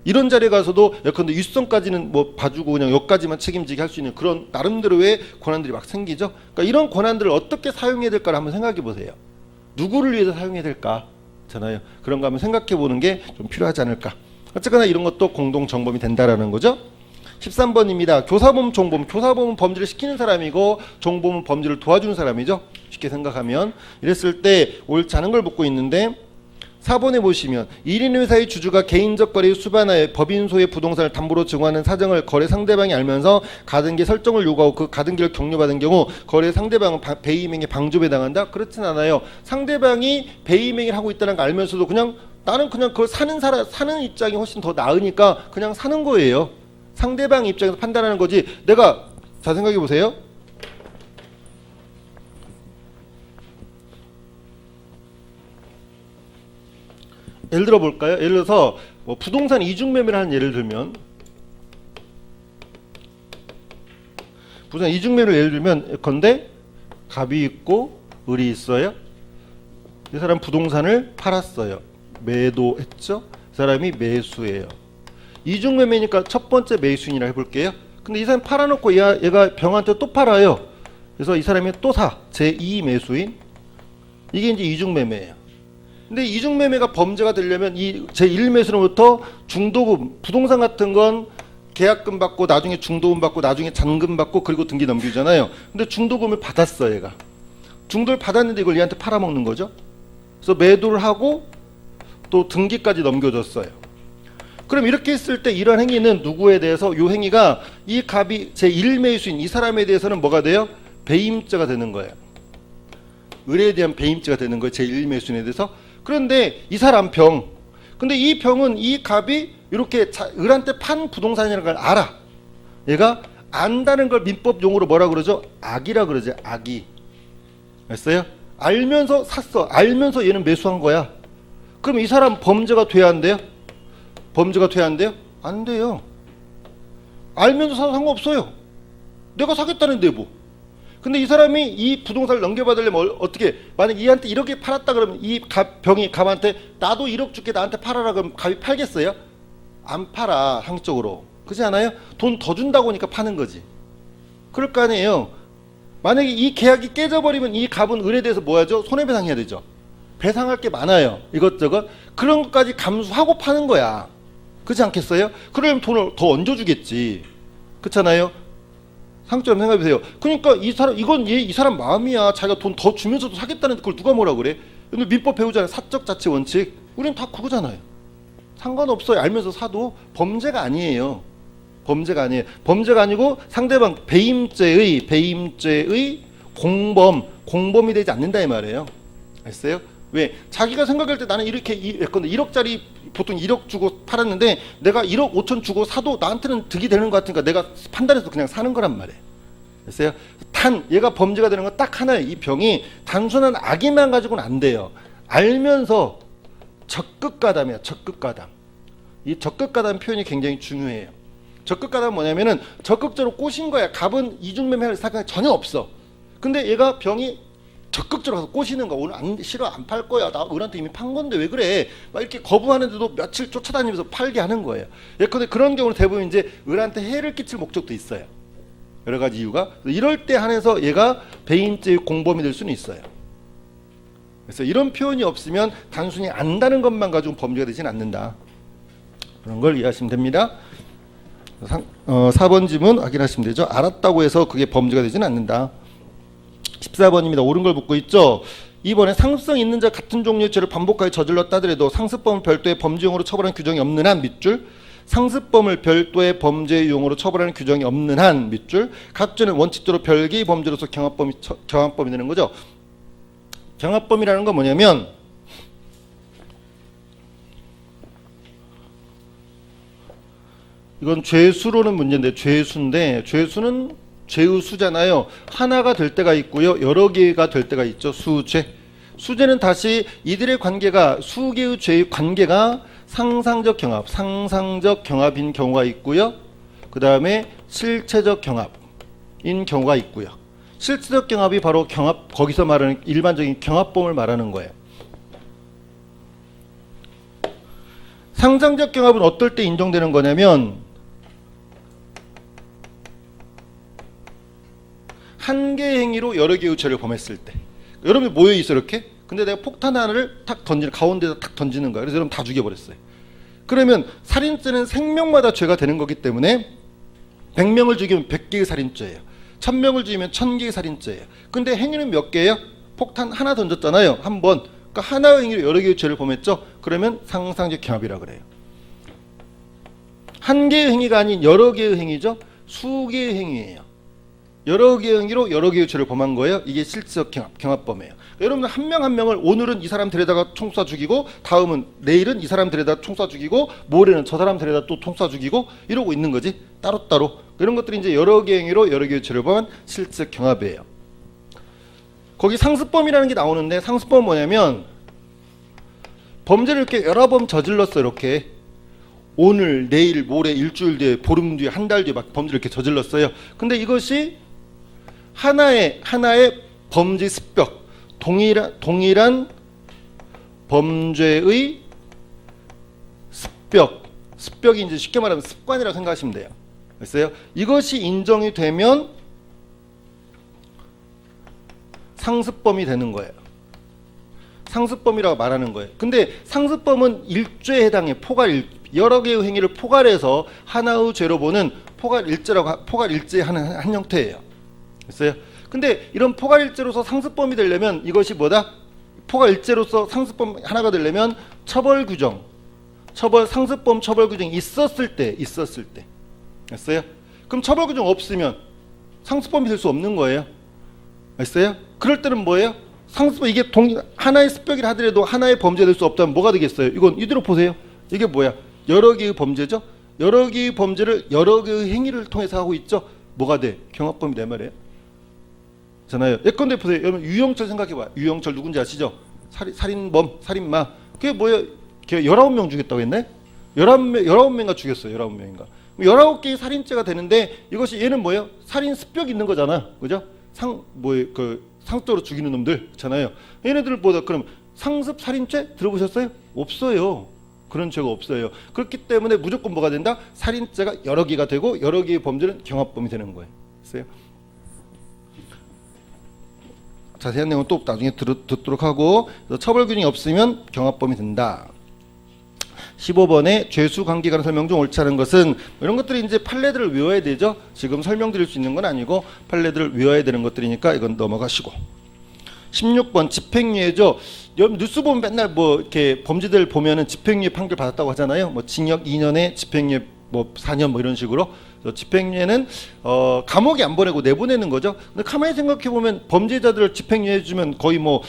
이런 자리에 가서도 예컨대 윗선까지는 뭐 봐주고 그냥 여기까지만 책임지게 할 수 있는 그런 나름대로의 권한들이 막 생기죠. 그러니까 이런 권한들을 어떻게 사용해야 될까를 한번 생각해 보세요. 누구를 위해서 사용해야 될까? 잖아요. 그런 거 한번 생각해 보는 게 좀 필요하지 않을까. 어쨌거나 이런 것도 공동 정범이 된다라는 거죠. 13번입니다. 교사범, 종범. 교사범은 범죄를 시키는 사람이고 종범은 범죄를 도와주는 사람이죠. 쉽게 생각하면. 이랬을 때 옳지 않은 걸 묻고 있는데 4번에 보시면 1인 회사의 주주가 개인적 거래에 수반하여 법인소의 부동산을 담보로 증오하는 사정을 거래 상대방이 알면서 가등기 설정을 요구하고 그 가등기를 격려받은 경우 거래 상대방은 배임행위 방조에 당한다? 그렇진 않아요. 상대방이 배임행위를 하고 있다는 걸 알면서도 그냥 나는 그냥 그걸 사는 입장이 훨씬 더 나으니까 그냥 사는 거예요. 상대방 입장에서 판단하는 거지. 내가 자 생각해 보세요. 예를 들어 볼까요? 예를 들어서 뭐 부동산 이중매매를 하는 예를 들면 부동산 이중매매를 예를 들면 예컨대 갑이 있고 을이 있어요. 이 사람 부동산을 팔았어요. 매도했죠. 이 사람이 매수예요. 이중매매니까 첫 번째 매수인이라 해볼게요. 근데 이 사람 팔아놓고 얘가 병한테 또 팔아요. 그래서 이 사람이 또 사. 제2 매수인. 이게 이제 이중매매예요. 근데 이중매매가 범죄가 되려면 이 제1 매수로부터 중도금, 부동산 같은 건 계약금 받고 나중에 중도금 받고 나중에 잔금 받고 그리고 등기 넘기잖아요. 근데 중도금을 받았어 얘가. 중도를 받았는데 이걸 얘한테 팔아먹는 거죠. 그래서 매도를 하고 또 등기까지 넘겨줬어요. 그럼 이렇게 했을 때 이런 행위는 누구에 대해서 이 행위가 이 갑이 제1 매수인 이 사람에 대해서는 뭐가 돼요? 배임죄가 되는 거예요. 을에 대한 배임죄가 되는 거예요. 제1 매수인에 대해서. 그런데 이 사람 병. 근데 이 병은 이 갑이 이렇게 을한테 판 부동산이라는 걸 알아. 얘가 안다는 걸 민법 용어로 뭐라 그러죠? 악이라 그러죠. 악이. 알았어요? 알면서 샀어. 알면서 얘는 매수한 거야. 그럼 이 사람 범죄가 돼야 한대요? 범죄가 돼야 한대요? 안 돼요. 알면서 사도 상관없어요. 내가 사겠다는데 뭐. 근데 이 사람이 이 부동산을 넘겨받으려면 어떻게 만약 얘한테 1억에 팔았다 그러면 이 병이 갑한테 나도 1억 줄게 나한테 팔아라 그러면 갑이 팔겠어요? 안 팔아 상식적으로. 그렇지 않아요? 돈 더 준다고 하니까 파는 거지. 그럴 거 아니에요. 만약에 이 계약이 깨져버리면 이 갑은 을에 대해서 뭐 하죠? 손해배상해야 되죠. 배상할 게 많아요. 이것저것. 그런 것까지 감수하고 파는 거야. 그렇지 않겠어요? 그러면 돈을 더 얹어주겠지. 그렇잖아요? 상점 생각해보세요. 그러니까 이 사람 마음이야. 자기가 돈 더 주면서도 사겠다는데 그걸 누가 뭐라 그래? 근데 민법 배우잖아요. 사적 자치 원칙. 우리는 다 그거잖아요. 상관없어요. 알면서 사도 범죄가 아니에요. 범죄가 아니에요. 범죄가 아니고 상대방 배임죄의 공범이 되지 않는다 이 말이에요. 알았어요? 왜? 자기가 생각할 때 나는 이렇게 예컨대 1억짜리 보통 1억 주고 팔았는데 내가 1억 5천 주고 사도 나한테는 득이 되는 것 같으니까 내가 판단해서 그냥 사는 거란 말이에요. 됐어요? 얘가 범죄가 되는 건 딱 하나예요. 이 병이 단순한 악의만 가지고는 안 돼요. 알면서 적극가담이야. 적극가담. 이 적극가담 표현이 굉장히 중요해요. 적극가담은 뭐냐면은 적극적으로 꼬신 거야. 갑은 이중매매할 사각이 전혀 없어. 근데 얘가 병이 적극적으로 가서 꼬시는 거야. 오늘 싫어, 안 팔 거야. 나 을한테 이미 판 건데 왜 그래? 막 이렇게 거부하는데도 며칠 쫓아다니면서 팔게 하는 거예요. 예컨대 그런 경우는 대부분 이제 을한테 해를 끼칠 목적도 있어요. 여러 가지 이유가. 이럴 때 한해서 얘가 배임죄의 공범이 될 수는 있어요. 그래서 이런 표현이 없으면 단순히 안다는 것만 가지고 범죄가 되지는 않는다. 그런 걸 이해하시면 됩니다. 4번 지문 확인하시면 되죠. 알았다고 해서 그게 범죄가 되지는 않는다. 14번입니다. 옳은 걸 묻고 있죠. 2번에 상습성 있는 자 같은 종류의 죄를 반복하여 저질렀다 하더라도 상습범을 별도의 범죄용으로 처벌하는 규정이 없는 한 밑줄, 상습범을 별도의 범죄용으로 처벌하는 규정이 없는 한 밑줄, 각 죄는 원칙적으로 별개의 범죄로서 경합범이 되는 거죠. 경합범이라는 건 뭐냐면 이건 죄수로는 문제인데 죄수는 죄의 수잖아요. 하나가 될 때가 있고요. 여러 개가 될 때가 있죠. 수죄는 다시 이들의 관계가 수개의 죄의 관계가 상상적 경합인 경우가 있고요. 그 다음에 실체적 경합인 경우가 있고요. 실체적 경합이 바로 거기서 말하는 일반적인 경합범을 말하는 거예요. 상상적 경합은 어떨 때 인정되는 거냐면 한 개의 행위로 여러 개의 죄를 범했을 때. 여러분이 모여 있어 이렇게. 근데 내가 폭탄 하나를 탁 던지는 가운데서 탁 던지는 거야. 그래서 여러분 다 죽여버렸어요. 그러면 살인죄는 생명마다 죄가 되는 거기 때문에 100명을 죽이면 100개의 살인죄예요. 1000명을 죽이면 1000개의 살인죄예요. 근데 행위는 몇 개예요? 폭탄 하나 던졌잖아요. 한 번. 그러니까 하나의 행위로 여러 개의 죄를 범했죠. 그러면 상상적 경합이라 그래요. 한 개의 행위가 아닌 여러 개의 행위죠. 수개의 행위예요. 여러 개의 행위로 여러 개의 죄를 범한 거예요. 이게 실질적 경합범이에요. 여러분들 한 명 한 명을 오늘은 이 사람 데려다가 총 쏴 죽이고 내일은 이 사람 데려다 총 쏴 죽이고 모레는 저 사람 데려다 또 총 쏴 죽이고 이러고 있는 거지. 따로따로. 이런 것들이 이제 여러 개의 행위로 여러 개의 죄를 범한 실질적 경합이에요. 거기 상습범이라는 게 나오는데 상습범은 뭐냐면 범죄를 이렇게 여러 번 저질렀어. 이렇게. 오늘, 내일, 모레, 일주일 뒤에, 보름 뒤에, 한 달 뒤에 막 범죄를 이렇게 저질렀어요. 근데 이것이 하나의 범죄 습벽, 동일한 범죄의 습벽이 이제 쉽게 말하면 습관이라고 생각하시면 돼요. 됐어요? 이것이 인정이 되면 상습범이 되는 거예요. 상습범이라고 말하는 거예요. 근데 상습범은 일죄에 해당해. 여러 개의 행위를 포괄해서 하나의 죄로 보는 포괄일죄 한 형태예요. 됐어요? 근데 이런 포괄일죄로서 상습범이 되려면 이것이 뭐다? 포괄일죄로서 상습범 하나가 되려면 상습범 처벌 규정이 있었을 때. 됐어요? 그럼 처벌 규정 없으면 상습범이 될 수 없는 거예요. 됐어요? 그럴 때는 뭐예요? 상습범 이게 하나의 습벽이라 하더라도 하나의 범죄가 될 수 없다면 뭐가 되겠어요? 이건 이대로 보세요. 이게 뭐야? 여러 개의 범죄죠? 여러 개의 범죄를 여러 개의 행위를 통해서 하고 있죠? 뭐가 돼? 경합범이 내 말이에요. 잖아요. 예컨대 보세요. 여러분 유영철 생각해봐요. 유영철 누군지 아시죠? 살인범, 살인마. 그게 뭐예요? 걔 19명 죽였다고 했네? 19명인가 죽였어요. 19명인가. 19개의 살인죄가 되는데 이것이 얘는 뭐예요? 살인 습벽이 있는 거잖아. 그죠? 상적으로 죽이는 놈들 있잖아요. 얘네들보다 그럼 상습 살인죄 들어보셨어요? 없어요. 그런 죄가 없어요. 그렇기 때문에 무조건 뭐가 된다? 살인죄가 여러 개가 되고 여러 개의 범죄는 경합범이 되는 거예요. 됐어요? 자세한 내용은 또 나중에 듣도록 하고 처벌 규정이 없으면 경합범이 된다. 15번에 죄수 관계 관한 설명 중 옳지 않은 것은 이런 것들이 이제 판례들을 외워야 되죠. 지금 설명드릴 수 있는 건 아니고 판례들을 외워야 되는 것들이니까 이건 넘어가시고. 16번 집행유예죠. 뉴스 보면 맨날 뭐 이렇게 범죄들 보면은 집행유예 판결 받았다고 하잖아요. 뭐 징역 2년에 집행유예 뭐 4년 뭐 이런 식으로. 집행유예는 감옥에 안 보내고 내보내는 거죠. 근데 가만히 생각해 보면 범죄자들을 집행유예 주면 거의 뭐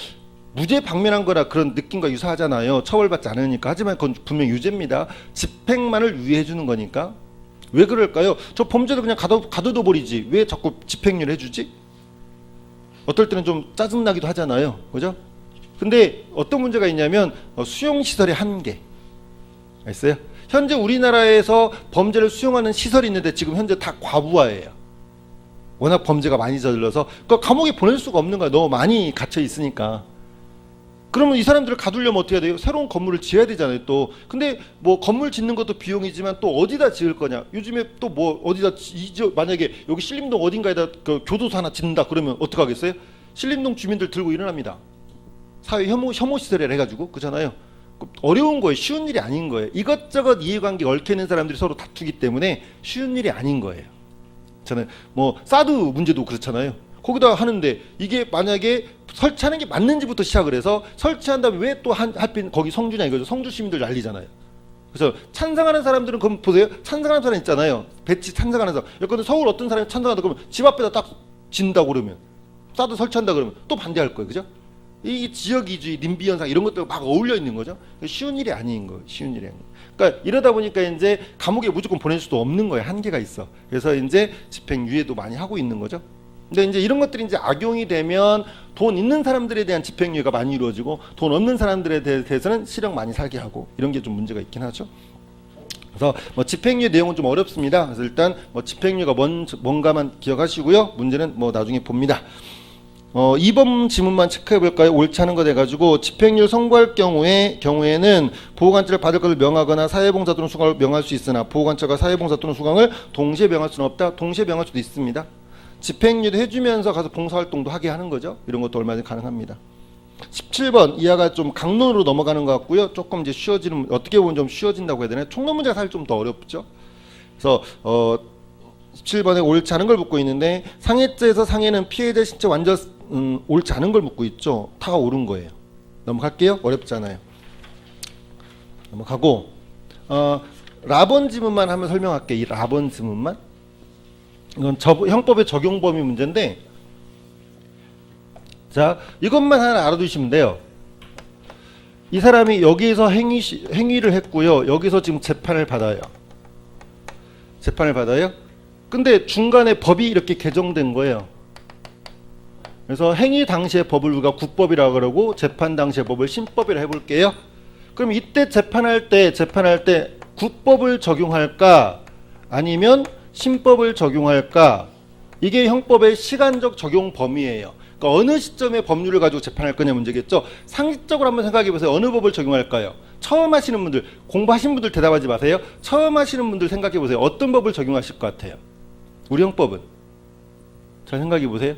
무죄 방면한 거나 그런 느낌과 유사하잖아요. 처벌받지 않으니까. 하지만 그건 분명 유죄입니다. 집행만을 유예해 주는 거니까. 왜 그럴까요? 저 범죄도 그냥 가둬둬 버리지. 왜 자꾸 집행유예 해주지? 어떨 때는 좀 짜증나기도 하잖아요. 그죠? 근데 어떤 문제가 있냐면 수용시설의 한계. 있어요? 현재 우리나라에서 범죄를 수용하는 시설이 있는데 지금 현재 다 과부하예요. 워낙 범죄가 많이 저질러서 그 감옥에 보낼 수가 없는 거야. 너무 많이 갇혀 있으니까. 그러면 이 사람들을 가두려면 어떻게 해야 돼요? 새로운 건물을 지어야 되잖아요. 또 근데 뭐 건물 짓는 것도 비용이지만 또 어디다 지을 거냐? 요즘에 또 뭐 어디다 만약에 여기 신림동 어딘가에다 그 교도소 하나 짓는다 그러면 어떡 하겠어요? 신림동 주민들 들고 일어납니다. 사회 혐오 시설이라 해가지고 그잖아요. 어려운 거예요. 쉬운 일이 아닌 거예요. 이것저것 이해관계 얽혀 있는 사람들이 서로 다투기 때문에 쉬운 일이 아닌 거예요. 저는 뭐 사드 문제도 그렇잖아요. 거기다 하는데 이게 만약에 설치하는 게 맞는지부터 시작을 해서 설치한 다음에 왜 또 하필 거기 성주냐 이거죠. 성주 시민들 난리잖아요. 그래서 찬성하는 사람들은 그럼 보세요. 찬성하는 사람 있잖아요. 배치 찬성하는 사람. 여건데 서울 어떤 사람이 찬성한다 그러면 집 앞에다 딱 진다고 그러면 사드 설치한다 그러면 또 반대할 거예요. 그죠? 이 지역 이주의, 님비 현상 이런 것들 막 어울려 있는 거죠. 쉬운 일이 아닌 거예요. 쉬운 일이 아닌 거예요. 그러니까 이러다 보니까 이제 감옥에 무조건 보낼 수도 없는 거예요. 한계가 있어. 그래서 이제 집행유예도 많이 하고 있는 거죠. 근데 이제 이런 것들이 이제 악용이 되면 돈 있는 사람들에 대한 집행유예가 많이 이루어지고 돈 없는 사람들에 대해서는 실형 많이 살게 하고 이런 게 좀 문제가 있긴 하죠. 그래서 뭐 집행유예 내용은 좀 어렵습니다. 그래서 일단 뭐 집행유예가 뭔가만 기억하시고요. 문제는 뭐 나중에 봅니다. 2번 지문만 체크해 볼까요? 옳지 않은 거 돼가지고 집행유예 선고할 경우에는 보호관찰을 받을 것을 명하거나 사회봉사 또는 수강을 명할 수 있으나 보호관찰과 사회봉사 또는 수강을 동시에 명할 수는 없다. 동시에 명할 수도 있습니다. 집행유예도 해주면서 가서 봉사활동도 하게 하는 거죠. 이런 것도 얼마든지 가능합니다. 17번 이하가 좀 강론으로 넘어가는 것 같고요. 조금 이제 쉬워지는, 어떻게 보면 좀 쉬워진다고 해야 되나요? 총론 문제가 사실 좀 더 어렵죠. 그래서 17번에 옳지 않은 걸 묻고 있는데 상해죄에서 상해는 피해자 신체 완전 옳지 않은 걸 묻고 있죠. 다 옳은 거예요. 넘어갈게요. 어렵잖아요. 넘어가고 라번 지문만 한번 설명할게요. 이 라번 지문만. 이건 형법의 적용 범위 문제인데 자 이것만 하나 알아두시면 돼요. 이 사람이 여기에서 행위를 했고요. 여기서 지금 재판을 받아요. 근데 중간에 법이 이렇게 개정된 거예요. 그래서 행위 당시의 법을 우리가 국법이라고 그러고 재판 당시의 법을 신법이라 해볼게요. 그럼 이때 재판할 때 국법을 적용할까 아니면 신법을 적용할까? 이게 형법의 시간적 적용 범위예요. 그러니까 어느 시점에 법률을 가지고 재판할 거냐 문제겠죠. 상식적으로 한번 생각해 보세요. 어느 법을 적용할까요? 처음 하시는 분들, 공부하신 분들 대답하지 마세요. 처음 하시는 분들 생각해 보세요. 어떤 법을 적용하실 것 같아요? 우리 형법은 잘 생각해 보세요.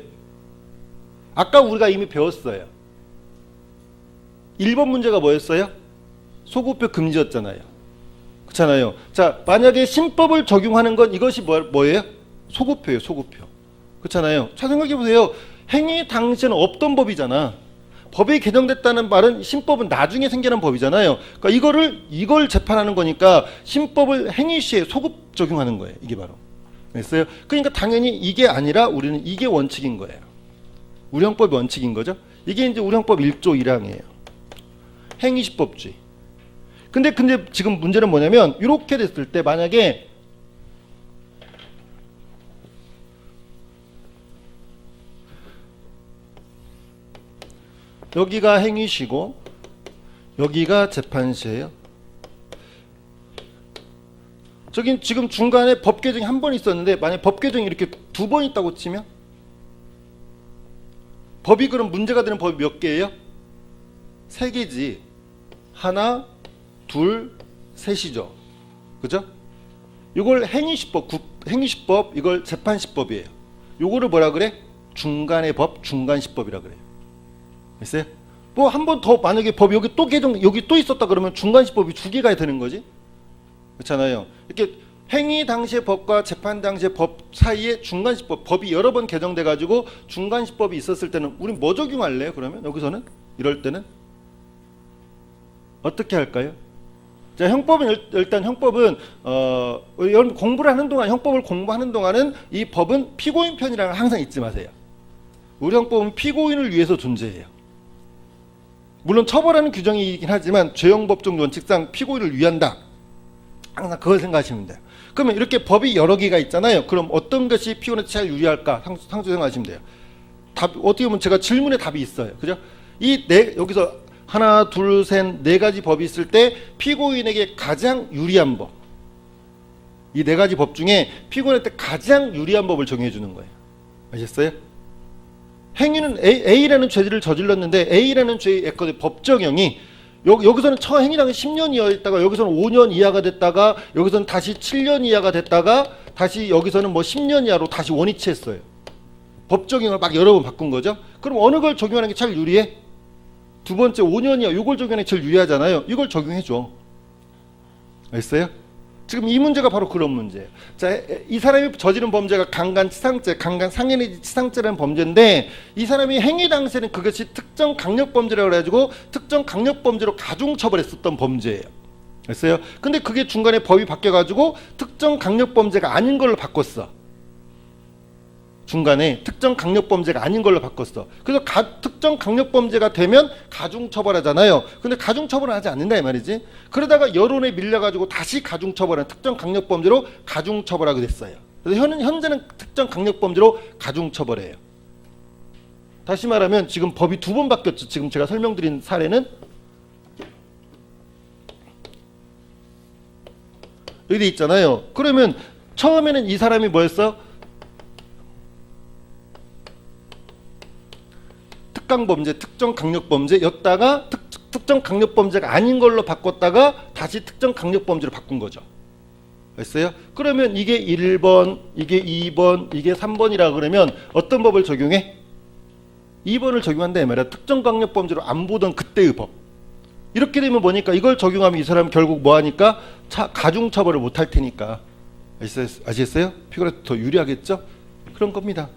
아까 우리가 이미 배웠어요. 1번 문제가 뭐였어요? 소급표 금지였잖아요. 그렇잖아요. 자, 만약에 신법을 적용하는 건 이것이 뭐예요? 소급표예요. 소급표. 그렇잖아요. 잘 생각해 보세요. 행위 당시에는 없던 법이잖아. 법이 개정됐다는 말은 신법은 나중에 생겨난 법이잖아요. 그러니까 이걸 재판하는 거니까 신법을 행위 시에 소급 적용하는 거예요. 이게 바로. 됐어요? 그러니까 당연히 이게 아니라 우리는 이게 원칙인 거예요. 우리 형법이 원칙인 거죠. 이게 이제 우리 형법 1조 1항이에요. 행위시법주의. 근데 지금 문제는 뭐냐면 이렇게 됐을 때 만약에 여기가 행위시고 여기가 재판시예요. 저긴 지금 중간에 법 개정이 한 번 있었는데 만약 법 개정이 이렇게 2번 있다고 치면 법이 그럼 문제가 되는 법이 몇 개예요? 3개지. 하나, 둘, 셋이죠. 그죠? 이걸 행위시법, 이걸 재판시법이에요. 요거를 뭐라 그래? 중간의 법, 중간시법이라 그래요. 됐어요? 뭐 한 번 더 만약에 법 여기 또 개정, 여기 또 있었다 그러면 중간시법이 2개가 되는 거지? 그렇잖아요. 이렇게 행위 당시의 법과 재판 당시의 법 사이에 중간시법, 법이 여러 번 개정돼 가지고 중간시법이 있었을 때는 우리 뭐 적용할래요? 그러면 여기서는 이럴 때는 어떻게 할까요? 자, 형법은 일단 형법은 여러분 공부를 하는 동안 형법을 공부하는 동안은 이 법은 피고인 편이라는 걸 항상 잊지 마세요. 우리 형법은 피고인을 위해서 존재해요. 물론 처벌하는 규정이긴 하지만 죄형법정 원칙상 피고인을 위한다. 항상 그걸 생각하시면 돼요. 그러면 이렇게 법이 여러 개가 있잖아요. 그럼 어떤 것이 피고인한테 제일 유리할까? 상수 생각하시면 돼요. 답, 어떻게 보면 제가 질문에 답이 있어요. 그죠? 여기서 하나, 둘, 셋, 네 가지 법이 있을 때 피고인에게 가장 유리한 법. 이 네 가지 법 중에 피고인한테 가장 유리한 법을 정해 주는 거예요. 아셨어요? 행위는 A라는 죄를 저질렀는데 A라는 죄의 법정형이 여기서는 행위량이 10년 이하였다가 여기서는 5년 이하가 됐다가 여기서는 다시 7년 이하가 됐다가 다시 여기서는 뭐 10년 이하로 다시 원위치했어요. 법적용을 막 여러 번 바꾼 거죠. 그럼 어느 걸 적용하는 게 제일 유리해? 두 번째 5년 이하 이걸 적용하는 게 제일 유리하잖아요. 이걸 적용해줘. 알겠어요? 지금 이 문제가 바로 그런 문제예요. 자, 이 사람이 저지른 범죄가 강간치상죄, 강간상해 내지 치상죄라는 범죄인데 이 사람이 행위 당시에는 그것이 특정 강력범죄라고 해가지고 특정 강력범죄로 가중처벌했었던 범죄예요. 알았어요? 근데 그게 중간에 법이 바뀌어가지고 특정 강력범죄가 아닌 걸로 바꿨어. 중간에 특정 강력범죄가 아닌 걸로 바꿨어. 그래서 특정 강력범죄가 되면 가중처벌하잖아요. 근데 가중처벌은 하지 않는다 이 말이지. 그러다가 여론에 밀려가지고 다시 가중처벌한 특정 강력범죄로 가중처벌하게 됐어요. 그래서 현재는 특정 강력범죄로 가중처벌해요. 다시 말하면 지금 법이 두 번 바뀌었죠. 지금 제가 설명드린 사례는 여기 돼 있잖아요. 그러면 처음에는 이 사람이 뭐였어? 특강범죄, 특정 강력범죄였다가 특정 강력범죄가 아닌 걸로 바꿨다가 다시 특정 강력범죄로 바꾼 거죠. 알겠어요? 그러면 이게 1번, 이게 2번, 이게 3번이라 그러면 어떤 법을 적용해? 2번을 적용한다 이 말이야. 특정 강력범죄로 안 보던 그때의 법. 이렇게 되면 뭐니까 이걸 적용하면 이 사람 결국 뭐 하니까 가중처벌을 못 할 테니까. 아시겠어요? 피고인한테 더 유리하겠죠? 그런 겁니다.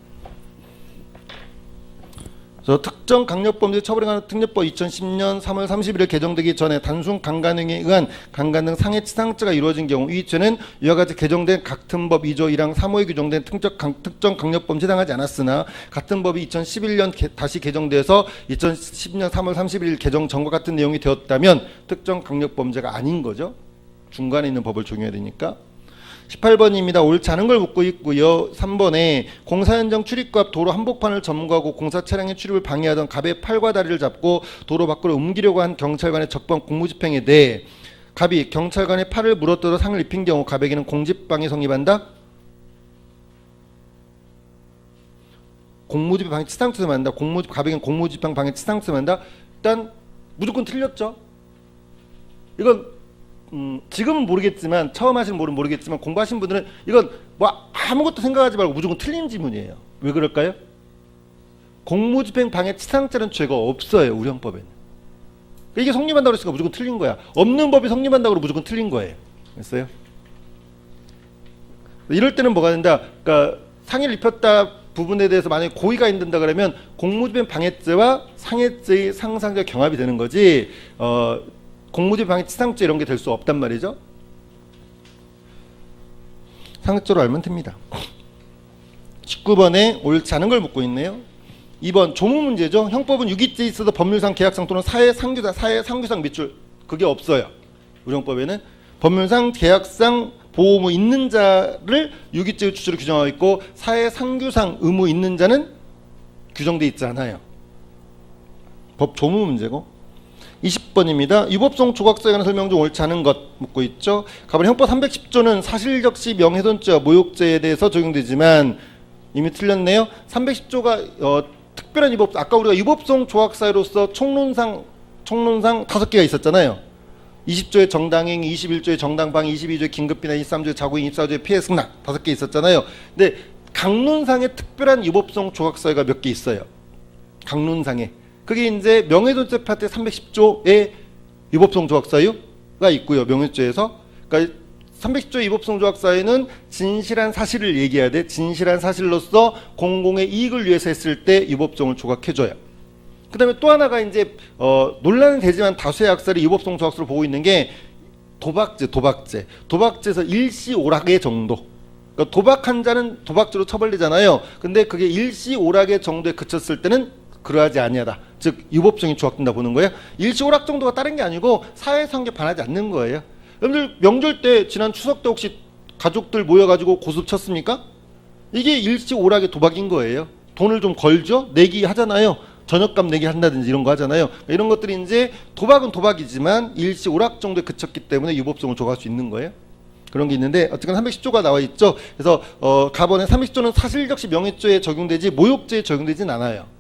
특정 강력범죄 처벌에 관한 특례법 2010년 3월 30일에 개정되기 전에 단순 강간행위에 의한 강간 등 상해치상죄가 이루어진 경우 이 죄는 이와 같이 개정된 같은 법 2조 1항 3호에 규정된 특정 강력범죄에 해당하지 않았으나 같은 법이 2011년 다시 개정돼서 2010년 3월 31일 개정 전과 같은 내용이 되었다면 특정 강력범죄가 아닌 거죠. 중간에 있는 법을 적용해야 되니까. 18번입니다. 옳지 않은 걸 묻고 있고요. 3번에 공사 현장 출입구 앞 도로 한복판을 점거하고 공사 차량의 출입을 방해하던 갑의 팔과 다리를 잡고 도로 밖으로 옮기려고 한 경찰관의 적반 공무집행에 대해 갑이 경찰관의 팔을 물어뜯어 상을 입힌 경우 갑에게는 공직방해 성립한다? 공무집행 방해 치상죄 만다. 갑에게는 공무집행 방해 치상죄 만다. 일단 무조건 틀렸죠. 이건 지금은 모르겠지만 처음 하시는 분은 모르겠지만 공부하신 분들은 이건 뭐 아무것도 생각하지 말고 무조건 틀린 지문이에요. 왜 그럴까요? 공무집행 방해 치상죄라는 죄가 없어요. 우리 형법에는. 이게 성립한다고 그랬으니까 무조건 틀린 거야. 없는 법이 성립한다고 무조건 틀린 거예요. 됐어요? 이럴 때는 뭐가 된다? 그러니까 상해를 입혔다 부분에 대해서 만약에 고의가 있는다 그러면 공무집행 방해죄와 상해죄의 상상적 경합이 되는 거지 공무집행 방해 치상죄 이런 게 될 수 없단 말이죠. 상해죄로 알면 됩니다. 19번에 옳지 않은 걸 묻고 있네요. 2번 조무 문제죠. 형법은 유기죄에 있어서 법률상 계약상 또는 사회상규상 밑줄 그게 없어요. 우리 형법에는 법률상 계약상 보호의무 있는 자를 유기죄의 취지로 규정하고 있고 사회상규상 의무 있는 자는 규정돼 있지 않아요. 법 조무 문제고. 20번입니다. 위법성 조각서에 관한 설명 중 옳지 않은 것 묻고 있죠. 가버린 형법 310조는 사실적시 명예훼손죄와 모욕죄에 대해서 적용되지만 이미 틀렸네요. 310조가 특별한 위법, 아까 우리가 위법성 조각사회로서 총론상 5개가 있었잖아요. 20조의 정당행, 21조의 정당방해, 22조의 긴급비난, 23조의 자구행, 24조의 피해 승낙 5개 있었잖아요. 근데 강론상에 특별한 위법성 조각사회가 몇 개 있어요. 강론상에. 그게 이제 명예훼손죄 파트 310조의 위법성 조각사유가 있고요. 명예죄에서. 그러니까 310조 위법성 조각사유는 진실한 사실을 얘기해야 돼. 진실한 사실로서 공공의 이익을 위해서 했을 때 위법성을 조각해줘요. 그 다음에 또 하나가 이제 논란은 되지만 다수의 학설이 위법성 조각서로 보고 있는 게 도박죄에서 일시오락의 정도. 그러니까 도박한 자는 도박죄로 처벌되잖아요. 근데 그게 일시오락의 정도에 그쳤을 때는 그러하지 아니하다. 즉 유법성이 조각된다 보는 거예요. 일시오락 정도가 다른 게 아니고 사회성에 반하지 않는 거예요. 여러분들 명절 때 지난 추석 때 혹시 가족들 모여가지고 고수 쳤습니까? 이게 일시오락의 도박인 거예요. 돈을 좀 걸죠? 내기 하잖아요. 저녁값 내기 한다든지 이런 거 하잖아요. 이런 것들이 이제 도박은 도박이지만 일시오락 정도에 그쳤기 때문에 유법성을 조각할 수 있는 거예요. 그런 게 있는데 어쨌든 310조가 나와 있죠. 그래서 가번에 310조는 사실적시 명예죄에 적용되지 모욕죄에 적용되진 않아요.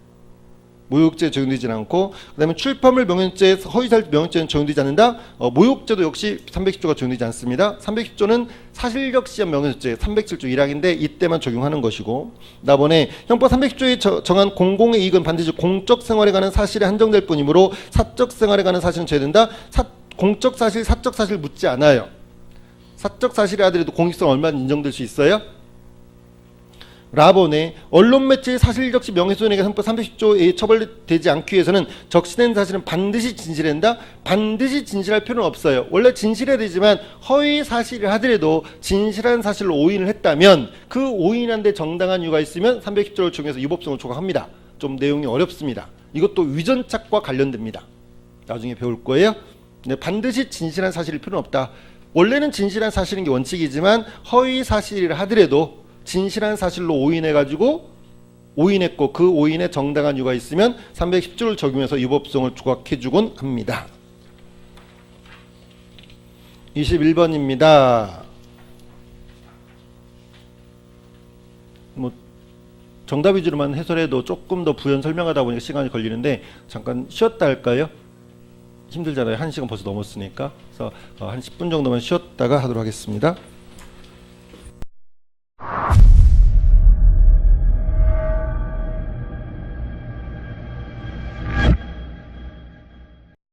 모욕죄에 적용되진 않고, 그다음에 출판물 명예죄, 허위사실 명예죄는 적용되지 않는다. 모욕죄도 역시 310조가 적용되지 않습니다. 310조는 사실적시한 명예죄 307조 1항인데 이때만 적용하는 것이고, 나번에 형법 310조에 정한 공공의 이익은 반드시 공적 생활에 관한 사실에 한정될 뿐이므로 사적 생활에 관한 사실은 제외된다. 공적 사실, 사적 사실 묻지 않아요. 사적 사실이 하더라도 공익성 얼마나 인정될 수 있어요? 라본에 언론 매체의 사실적시 명예훼손에게 형법 310조에 처벌되지 않기 위해서는 적시된 사실은 반드시 진실한다. 반드시 진실할 필요는 없어요. 원래 진실해야 되지만 허위 사실을 하더라도 진실한 사실로 오인을 했다면 그 오인한 데 정당한 이유가 있으면 310조를 적용해서 유법성을 조각합니다. 좀 내용이 어렵습니다. 이것도 위전착과 관련됩니다. 나중에 배울 거예요. 근데 반드시 진실한 사실일 필요는 없다. 원래는 진실한 사실인 게 원칙이지만 허위 사실을 하더라도 진실한 사실로 오인해가지고 오인했고 그 오인에 정당한 이유가 있으면 310조를 적용해서 유법성을 조각해주곤 합니다. 21번입니다. 뭐 정답 위주로만 해설해도 조금 더 부연 설명하다 보니까 시간이 걸리는데 잠깐 쉬었다 할까요? 힘들잖아요. 1시간 벌써 넘었으니까. 그래서 한 10분 정도만 쉬었다가 하도록 하겠습니다.